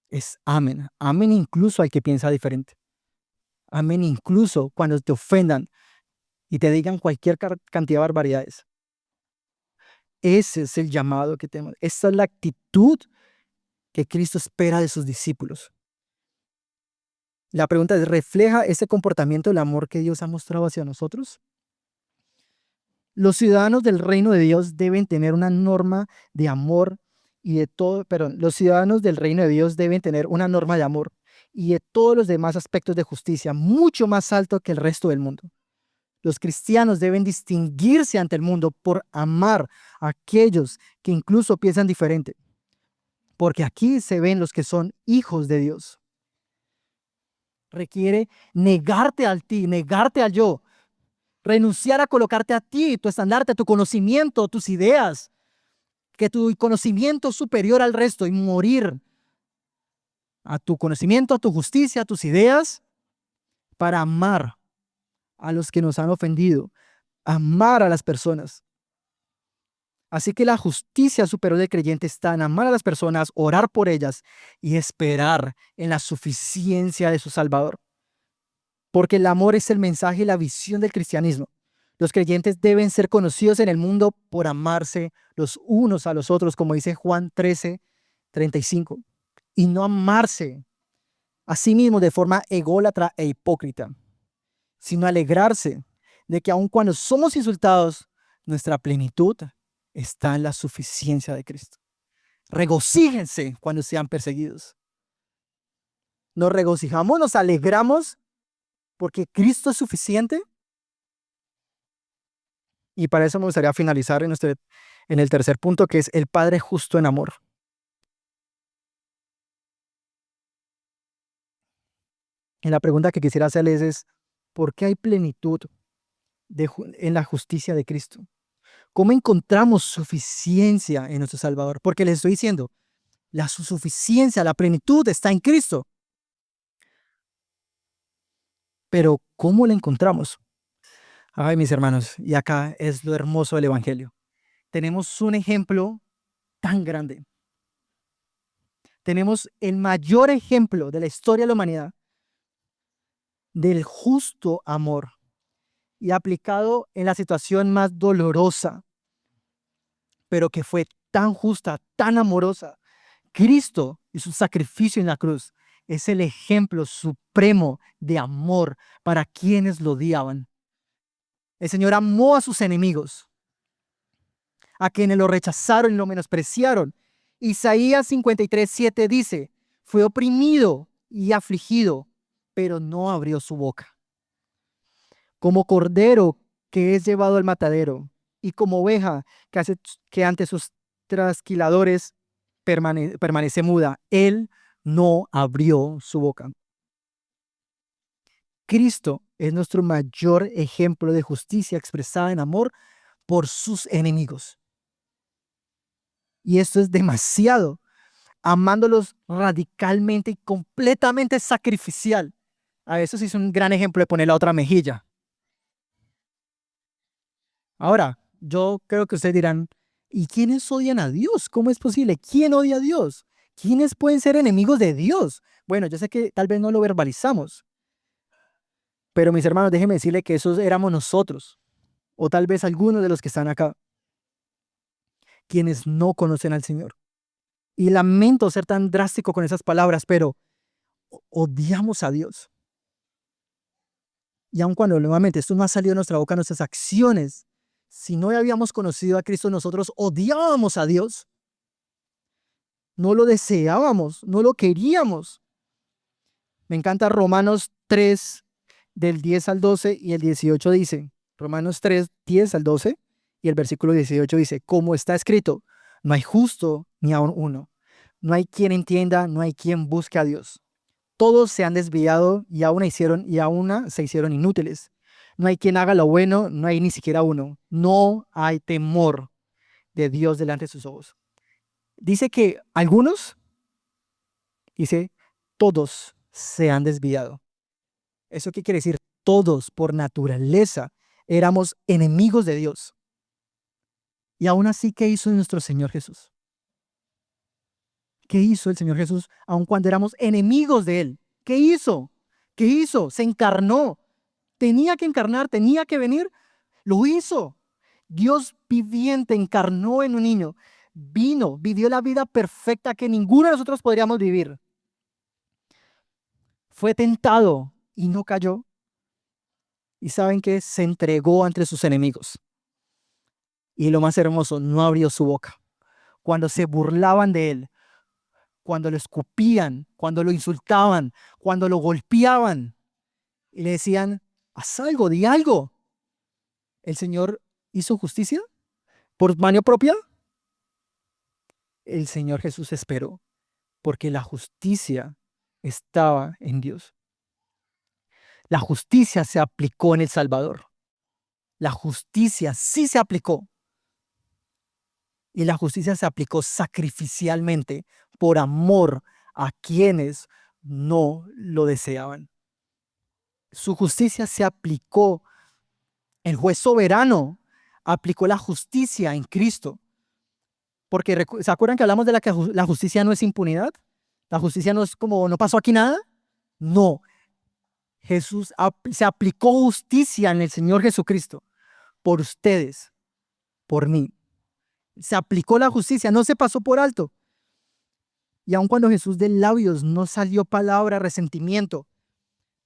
es amen. Amen incluso al que piensa diferente. Amen incluso cuando te ofendan y te digan cualquier cantidad de barbaridades. Ese es el llamado que tenemos. Esa es la actitud que Cristo espera de sus discípulos. La pregunta es, ¿refleja ese comportamiento el amor que Dios ha mostrado hacia nosotros? Los ciudadanos del reino de Dios deben tener una norma de amor y de todo, perdón, los ciudadanos del reino de Dios deben tener una norma de amor y de todos los demás aspectos de justicia mucho más alto que el resto del mundo. Los cristianos deben distinguirse ante el mundo por amar a aquellos que incluso piensan diferente, porque aquí se ven los que son hijos de Dios. Requiere negarte al ti, negarte al yo, renunciar a colocarte a ti, tu estandarte, tu conocimiento, tus ideas, que tu conocimiento es superior al resto y morir a tu conocimiento, a tu justicia, a tus ideas, para amar a los que nos han ofendido, amar a las personas. Así que la justicia superior del creyente está en amar a las personas, orar por ellas y esperar en la suficiencia de su Salvador. Porque el amor es el mensaje y la visión del cristianismo. Los creyentes deben ser conocidos en el mundo por amarse los unos a los otros, como dice Juan 13:35, y no amarse a sí mismos de forma ególatra e hipócrita, sino alegrarse de que aun cuando somos insultados, nuestra plenitud está en la suficiencia de Cristo. Regocíjense cuando sean perseguidos. Nos regocijamos, nos alegramos porque Cristo es suficiente. Y para eso me gustaría finalizar en el tercer punto, que es el Padre justo en amor. Y la pregunta que quisiera hacerles es, ¿por qué hay plenitud en la justicia de Cristo? ¿Cómo encontramos suficiencia en nuestro Salvador? Porque les estoy diciendo, la suficiencia, la plenitud está en Cristo. Pero ¿cómo la encontramos? Ay, mis hermanos, y acá es lo hermoso del Evangelio. Tenemos un ejemplo tan grande. Tenemos el mayor ejemplo de la historia de la humanidad del justo amor y aplicado en la situación más dolorosa, pero que fue tan justa, tan amorosa. Cristo y su sacrificio en la cruz es el ejemplo supremo de amor para quienes lo odiaban. El Señor amó a sus enemigos, a quienes lo rechazaron y lo menospreciaron. Isaías 53:7 dice, fue oprimido y afligido, pero no abrió su boca. Como cordero que es llevado al matadero, y como oveja que ante sus trasquiladores permanece muda, él no abrió su boca. Cristo es nuestro mayor ejemplo de justicia expresada en amor por sus enemigos. Y esto es demasiado, amándolos radicalmente y completamente sacrificial. A eso sí es un gran ejemplo de poner la otra mejilla. Ahora, yo creo que ustedes dirán, ¿y quiénes odian a Dios? ¿Cómo es posible? ¿Quién odia a Dios? ¿Quiénes pueden ser enemigos de Dios? Bueno, yo sé que tal vez no lo verbalizamos, pero mis hermanos, déjenme decirle que esos éramos nosotros, o tal vez algunos de los que están acá, quienes no conocen al Señor. Y lamento ser tan drástico con esas palabras, pero odiamos a Dios. Y aun cuando nuevamente esto no ha salido de nuestra boca, nuestras acciones, si no habíamos conocido a Cristo, nosotros odiábamos a Dios. No lo deseábamos, no lo queríamos. Me encanta Romanos 3, del 10 al 12 y el 18 dice, Romanos 3, 10 al 12 y el versículo 18 dice, como está escrito, no hay justo ni aun uno. No hay quien entienda, no hay quien busque a Dios. Todos se han desviado y a una se hicieron inútiles. No hay quien haga lo bueno, no hay ni siquiera uno. No hay temor de Dios delante de sus ojos. Dice que algunos, dice, todos se han desviado. ¿Eso qué quiere decir? Todos por naturaleza éramos enemigos de Dios. Y aún así, ¿qué hizo nuestro Señor Jesús? ¿Qué hizo el Señor Jesús aun cuando éramos enemigos de Él? ¿Qué hizo? ¿Qué hizo? Se encarnó. Tenía que encarnar, tenía que venir. Lo hizo. Dios viviente encarnó en un niño. Vino, vivió la vida perfecta que ninguno de nosotros podríamos vivir. Fue tentado y no cayó. Y ¿saben qué? Se entregó ante sus enemigos. Y lo más hermoso, no abrió su boca. Cuando se burlaban de Él, cuando lo escupían, cuando lo insultaban, cuando lo golpeaban y le decían, haz algo, di algo. ¿El Señor hizo justicia por mano propia? El Señor Jesús esperó porque la justicia estaba en Dios. La justicia se aplicó en el Salvador. La justicia sí se aplicó. Y la justicia se aplicó sacrificialmente por amor a quienes no lo deseaban. Su justicia se aplicó. El juez soberano aplicó la justicia en Cristo. Porque ¿se acuerdan que hablamos de que la justicia no es impunidad? La justicia no es como no pasó aquí nada. No. Jesús se aplicó justicia en el Señor Jesucristo por ustedes, por mí. Se aplicó la justicia, no se pasó por alto. Y aun cuando Jesús de labios no salió palabra resentimiento,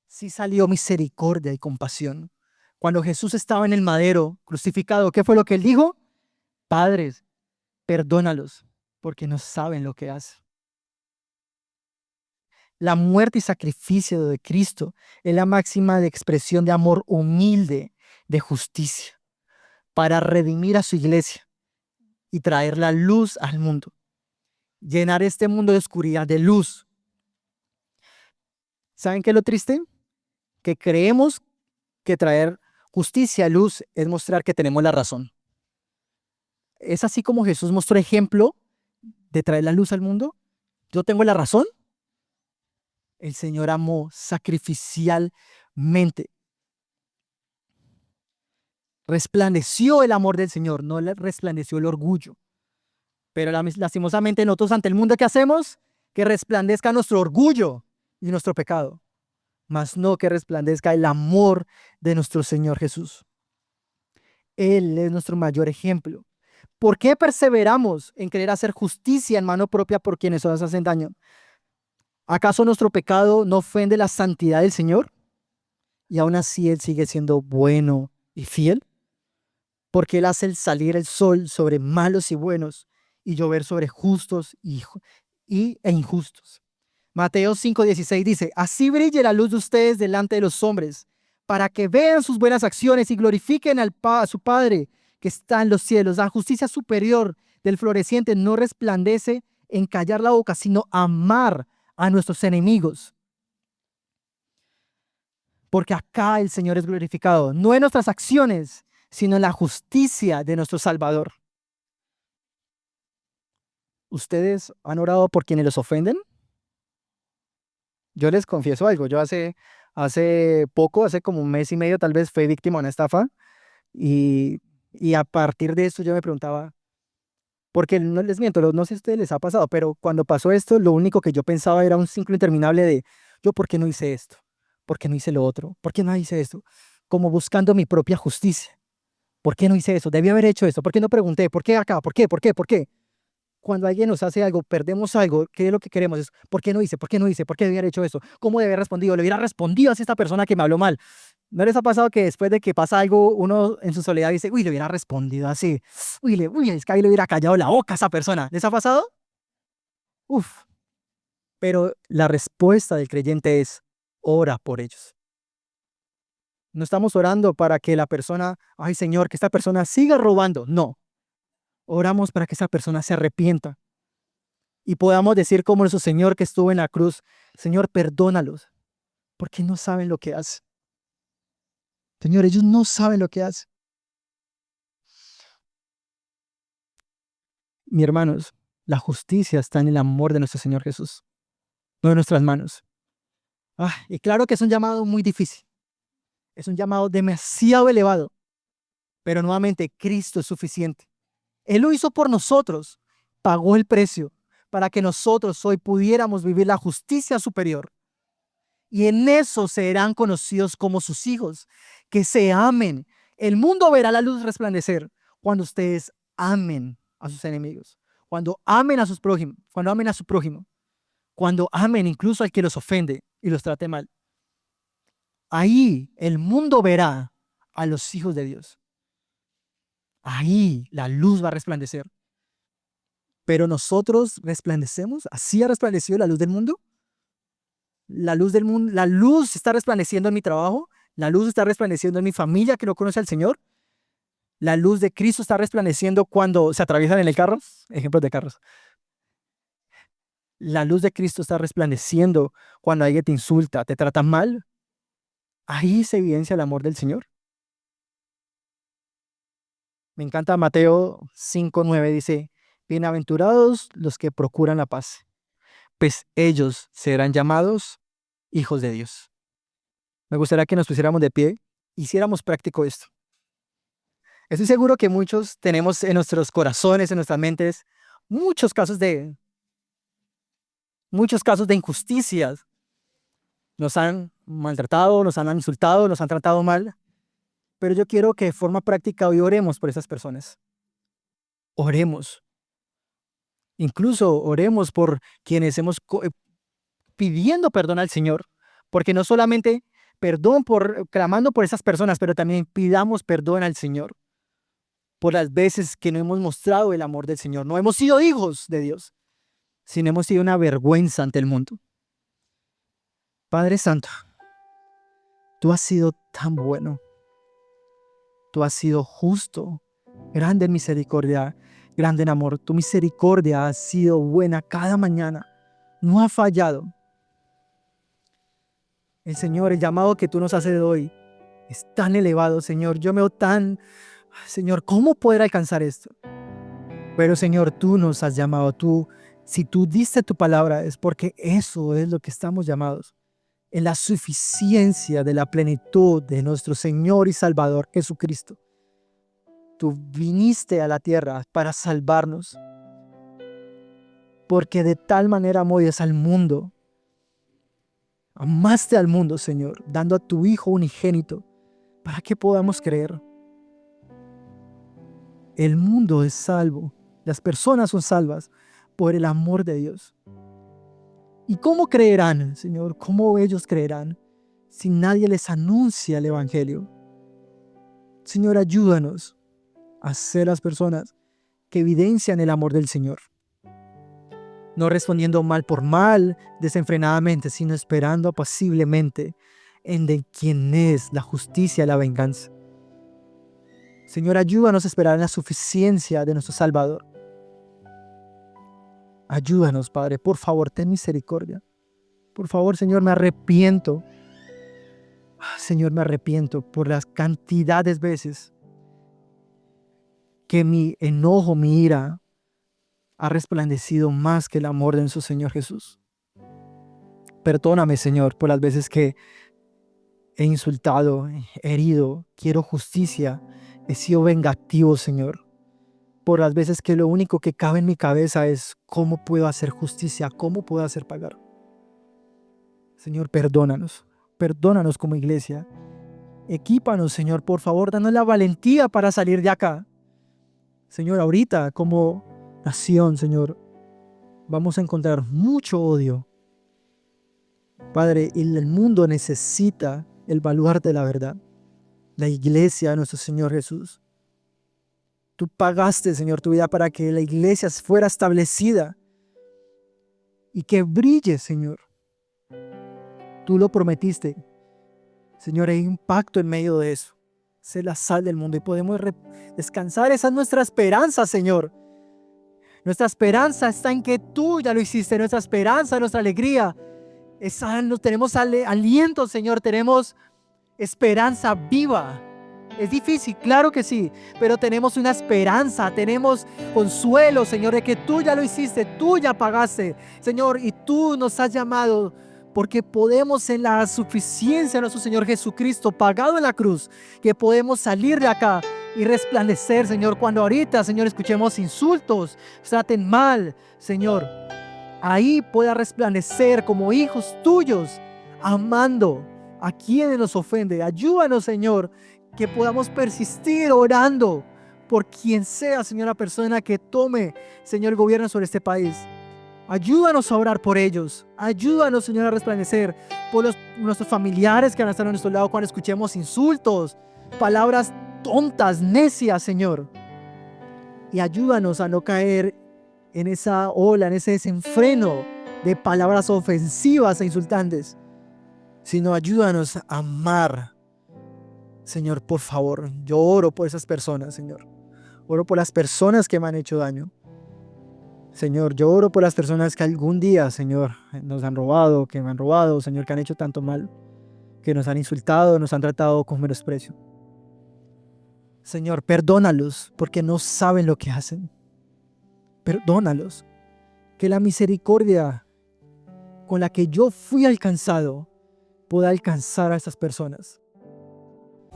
sí salió misericordia y compasión. Cuando Jesús estaba en el madero crucificado, ¿qué fue lo que él dijo? Padres, perdónalos porque no saben lo que hacen. La muerte y sacrificio de Cristo es la máxima de expresión de amor humilde, de justicia, para redimir a su iglesia y traer la luz al mundo. Llenar este mundo de oscuridad de luz. ¿Saben qué es lo triste? Que creemos que traer justicia a luz es mostrar que tenemos la razón. Es así como Jesús mostró ejemplo de traer la luz al mundo. Yo tengo la razón. El Señor amó sacrificialmente. Resplandeció el amor del Señor, no le resplandeció el orgullo. Pero lastimosamente nosotros ante el mundo, ¿qué hacemos? Que resplandezca nuestro orgullo y nuestro pecado, mas no que resplandezca el amor de nuestro Señor Jesús. Él es nuestro mayor ejemplo. ¿Por qué perseveramos en querer hacer justicia en mano propia por quienes nos hacen daño? ¿Acaso nuestro pecado no ofende la santidad del Señor? Y aún así Él sigue siendo bueno y fiel. Porque Él hace salir el sol sobre malos y buenos y llover sobre justos e injustos. Mateo 5:16 dice: así brille la luz de ustedes delante de los hombres, para que vean sus buenas acciones y glorifiquen a su Padre que está en los cielos. La justicia superior del floreciente no resplandece en callar la boca, sino amar a nuestros enemigos. Porque acá el Señor es glorificado, no en nuestras acciones, sino en la justicia de nuestro Salvador. ¿Ustedes han orado por quienes los ofenden? Yo les confieso algo. Yo hace poco, hace como un mes y medio, tal vez fui víctima de una estafa. Y a partir de esto yo me preguntaba, porque no les miento, no sé si a ustedes les ha pasado, pero cuando pasó esto, lo único que yo pensaba era un ciclo interminable de, yo, ¿por qué no hice esto? ¿Por qué no hice lo otro? ¿Por qué no hice esto? Como buscando mi propia justicia. ¿Por qué no hice eso? Debí haber hecho esto. ¿Por qué no pregunté? ¿Por qué acá? ¿Por qué? ¿Por qué? ¿Por qué? Cuando alguien nos hace algo, perdemos algo, ¿qué es lo que queremos? Es, ¿por qué no hice? ¿Por qué no hice? ¿Por qué debí haber hecho eso? ¿Cómo debí haber respondido? Le hubiera respondido a esta persona que me habló mal. ¿No les ha pasado que después de que pasa algo, uno en su soledad dice, uy, le hubiera respondido así? Uy, es que ahí le hubiera callado la boca a esa persona. ¿Les ha pasado? Uf. Pero la respuesta del creyente es, ora por ellos. No estamos orando para que la persona, ay Señor, que esta persona siga robando. No. Oramos para que esa persona se arrepienta y podamos decir como nuestro Señor que estuvo en la cruz, Señor, perdónalos, porque no saben lo que hacen. Señor, ellos no saben lo que hacen. Mis hermanos, la justicia está en el amor de nuestro Señor Jesús, no en nuestras manos. Y claro que es un llamado muy difícil, es un llamado demasiado elevado, pero nuevamente Cristo es suficiente. Él lo hizo por nosotros, pagó el precio para que nosotros hoy pudiéramos vivir la justicia superior. Y en eso serán conocidos como sus hijos, que se amen. El mundo verá la luz resplandecer cuando ustedes amen a sus enemigos, cuando amen a sus prójimos, cuando amen a su prójimo, cuando amen incluso al que los ofende y los trate mal. Ahí el mundo verá a los hijos de Dios. Ahí la luz va a resplandecer. Pero nosotros resplandecemos, así ha resplandecido la luz del mundo. La luz del mundo, la luz está resplandeciendo en mi trabajo, la luz está resplandeciendo en mi familia que no conoce al Señor. La luz de Cristo está resplandeciendo cuando se atraviesan en el carro. Ejemplos de carros. La luz de Cristo está resplandeciendo cuando alguien te insulta, te trata mal. Ahí se evidencia el amor del Señor. Me encanta Mateo 5:9, dice, bienaventurados los que procuran la paz, pues ellos serán llamados hijos de Dios. Me gustaría que nos pusiéramos de pie, hiciéramos práctico esto. Estoy seguro que muchos tenemos en nuestros corazones, en nuestras mentes, muchos casos de injusticias. Nos han maltratado, nos han insultado, nos han tratado mal. Pero yo quiero que de forma práctica hoy oremos por esas personas. Oremos. Incluso oremos por quienes pidiendo perdón al Señor. Porque no solamente clamando por esas personas, pero también pidamos perdón al Señor. por las veces que no hemos mostrado el amor del Señor. No hemos sido hijos de Dios, sino hemos sido una vergüenza ante el mundo. Padre Santo, tú has sido tan bueno. Tú has sido justo, grande en misericordia, grande en amor. Tu misericordia ha sido buena cada mañana. No ha fallado. El Señor, el llamado que tú nos haces hoy es tan elevado, Señor. Yo me veo tan, Señor, ¿cómo poder alcanzar esto? Pero, Señor, tú nos has llamado. Si tú diste tu palabra, es porque eso es lo que estamos llamados. En la suficiencia de la plenitud de nuestro Señor y Salvador Jesucristo. Tú viniste a la tierra para salvarnos. Porque de tal manera amó Dios al mundo. Amaste al mundo, Señor, dando a tu Hijo unigénito para que podamos creer. El mundo es salvo. Las personas son salvas por el amor de Dios. ¿Y cómo creerán, Señor? ¿Cómo ellos creerán si nadie les anuncia el Evangelio? Señor, ayúdanos a ser las personas que evidencian el amor del Señor. No respondiendo mal por mal, desenfrenadamente, sino esperando apaciblemente en de quien es la justicia y la venganza. Señor, ayúdanos a esperar en la suficiencia de nuestro Salvador. Ayúdanos, Padre, por favor, ten misericordia. Por favor, Señor, me arrepiento. Señor, me arrepiento por las cantidades de veces que mi enojo, mi ira, ha resplandecido más que el amor de nuestro Señor Jesús. Perdóname, Señor, por las veces que he insultado, herido, quiero justicia, he sido vengativo, Señor. Por las veces que lo único que cabe en mi cabeza es cómo puedo hacer justicia, cómo puedo hacer pagar. Señor, perdónanos como iglesia. Equípanos, Señor, por favor, danos la valentía para salir de acá. Señor, ahorita como nación, Señor, vamos a encontrar mucho odio. Padre, el mundo necesita el baluarte de la verdad, la iglesia de nuestro Señor Jesús. Tú pagaste, Señor, tu vida para que la iglesia fuera establecida y que brille, Señor. Tú lo prometiste. Señor, hay un pacto en medio de eso. Sé la sal del mundo y podemos descansar. Esa es nuestra esperanza, Señor. Nuestra esperanza está en que tú ya lo hiciste. Nuestra esperanza, nuestra alegría. Tenemos aliento, Señor. Tenemos esperanza viva. Es difícil, claro que sí, pero tenemos una esperanza, tenemos consuelo, Señor, de que tú ya lo hiciste, tú ya pagaste, Señor, y tú nos has llamado porque podemos en la suficiencia de nuestro Señor Jesucristo, pagado en la cruz, que podemos salir de acá y resplandecer, Señor, cuando ahorita, Señor, escuchemos insultos, traten mal, Señor, ahí pueda resplandecer como hijos tuyos, amando a quienes nos ofende. Ayúdanos, Señor, que podamos persistir orando por quien sea, Señor, la persona que tome, Señor, el gobierno sobre este país. Ayúdanos a orar por ellos. Ayúdanos, Señor, a resplandecer por nuestros familiares que van a estar a nuestro lado cuando escuchemos insultos, palabras tontas, necias, Señor. Y ayúdanos a no caer en esa ola, en ese desenfreno de palabras ofensivas e insultantes, sino ayúdanos a amar. Señor, por favor, yo oro por esas personas, Señor. Oro por las personas que me han hecho daño. Señor, yo oro por las personas que algún día, Señor, nos han robado, que me han robado, Señor, que han hecho tanto mal, que nos han insultado, nos han tratado con menosprecio. Señor, perdónalos porque no saben lo que hacen. Perdónalos. Que la misericordia con la que yo fui alcanzado pueda alcanzar a estas personas.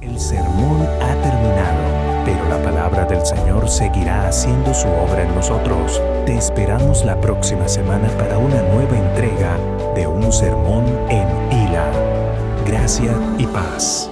El sermón ha terminado, pero la palabra del Señor seguirá haciendo su obra en nosotros. Te esperamos la próxima semana para una nueva entrega de un sermón en Hila. Gracia y paz.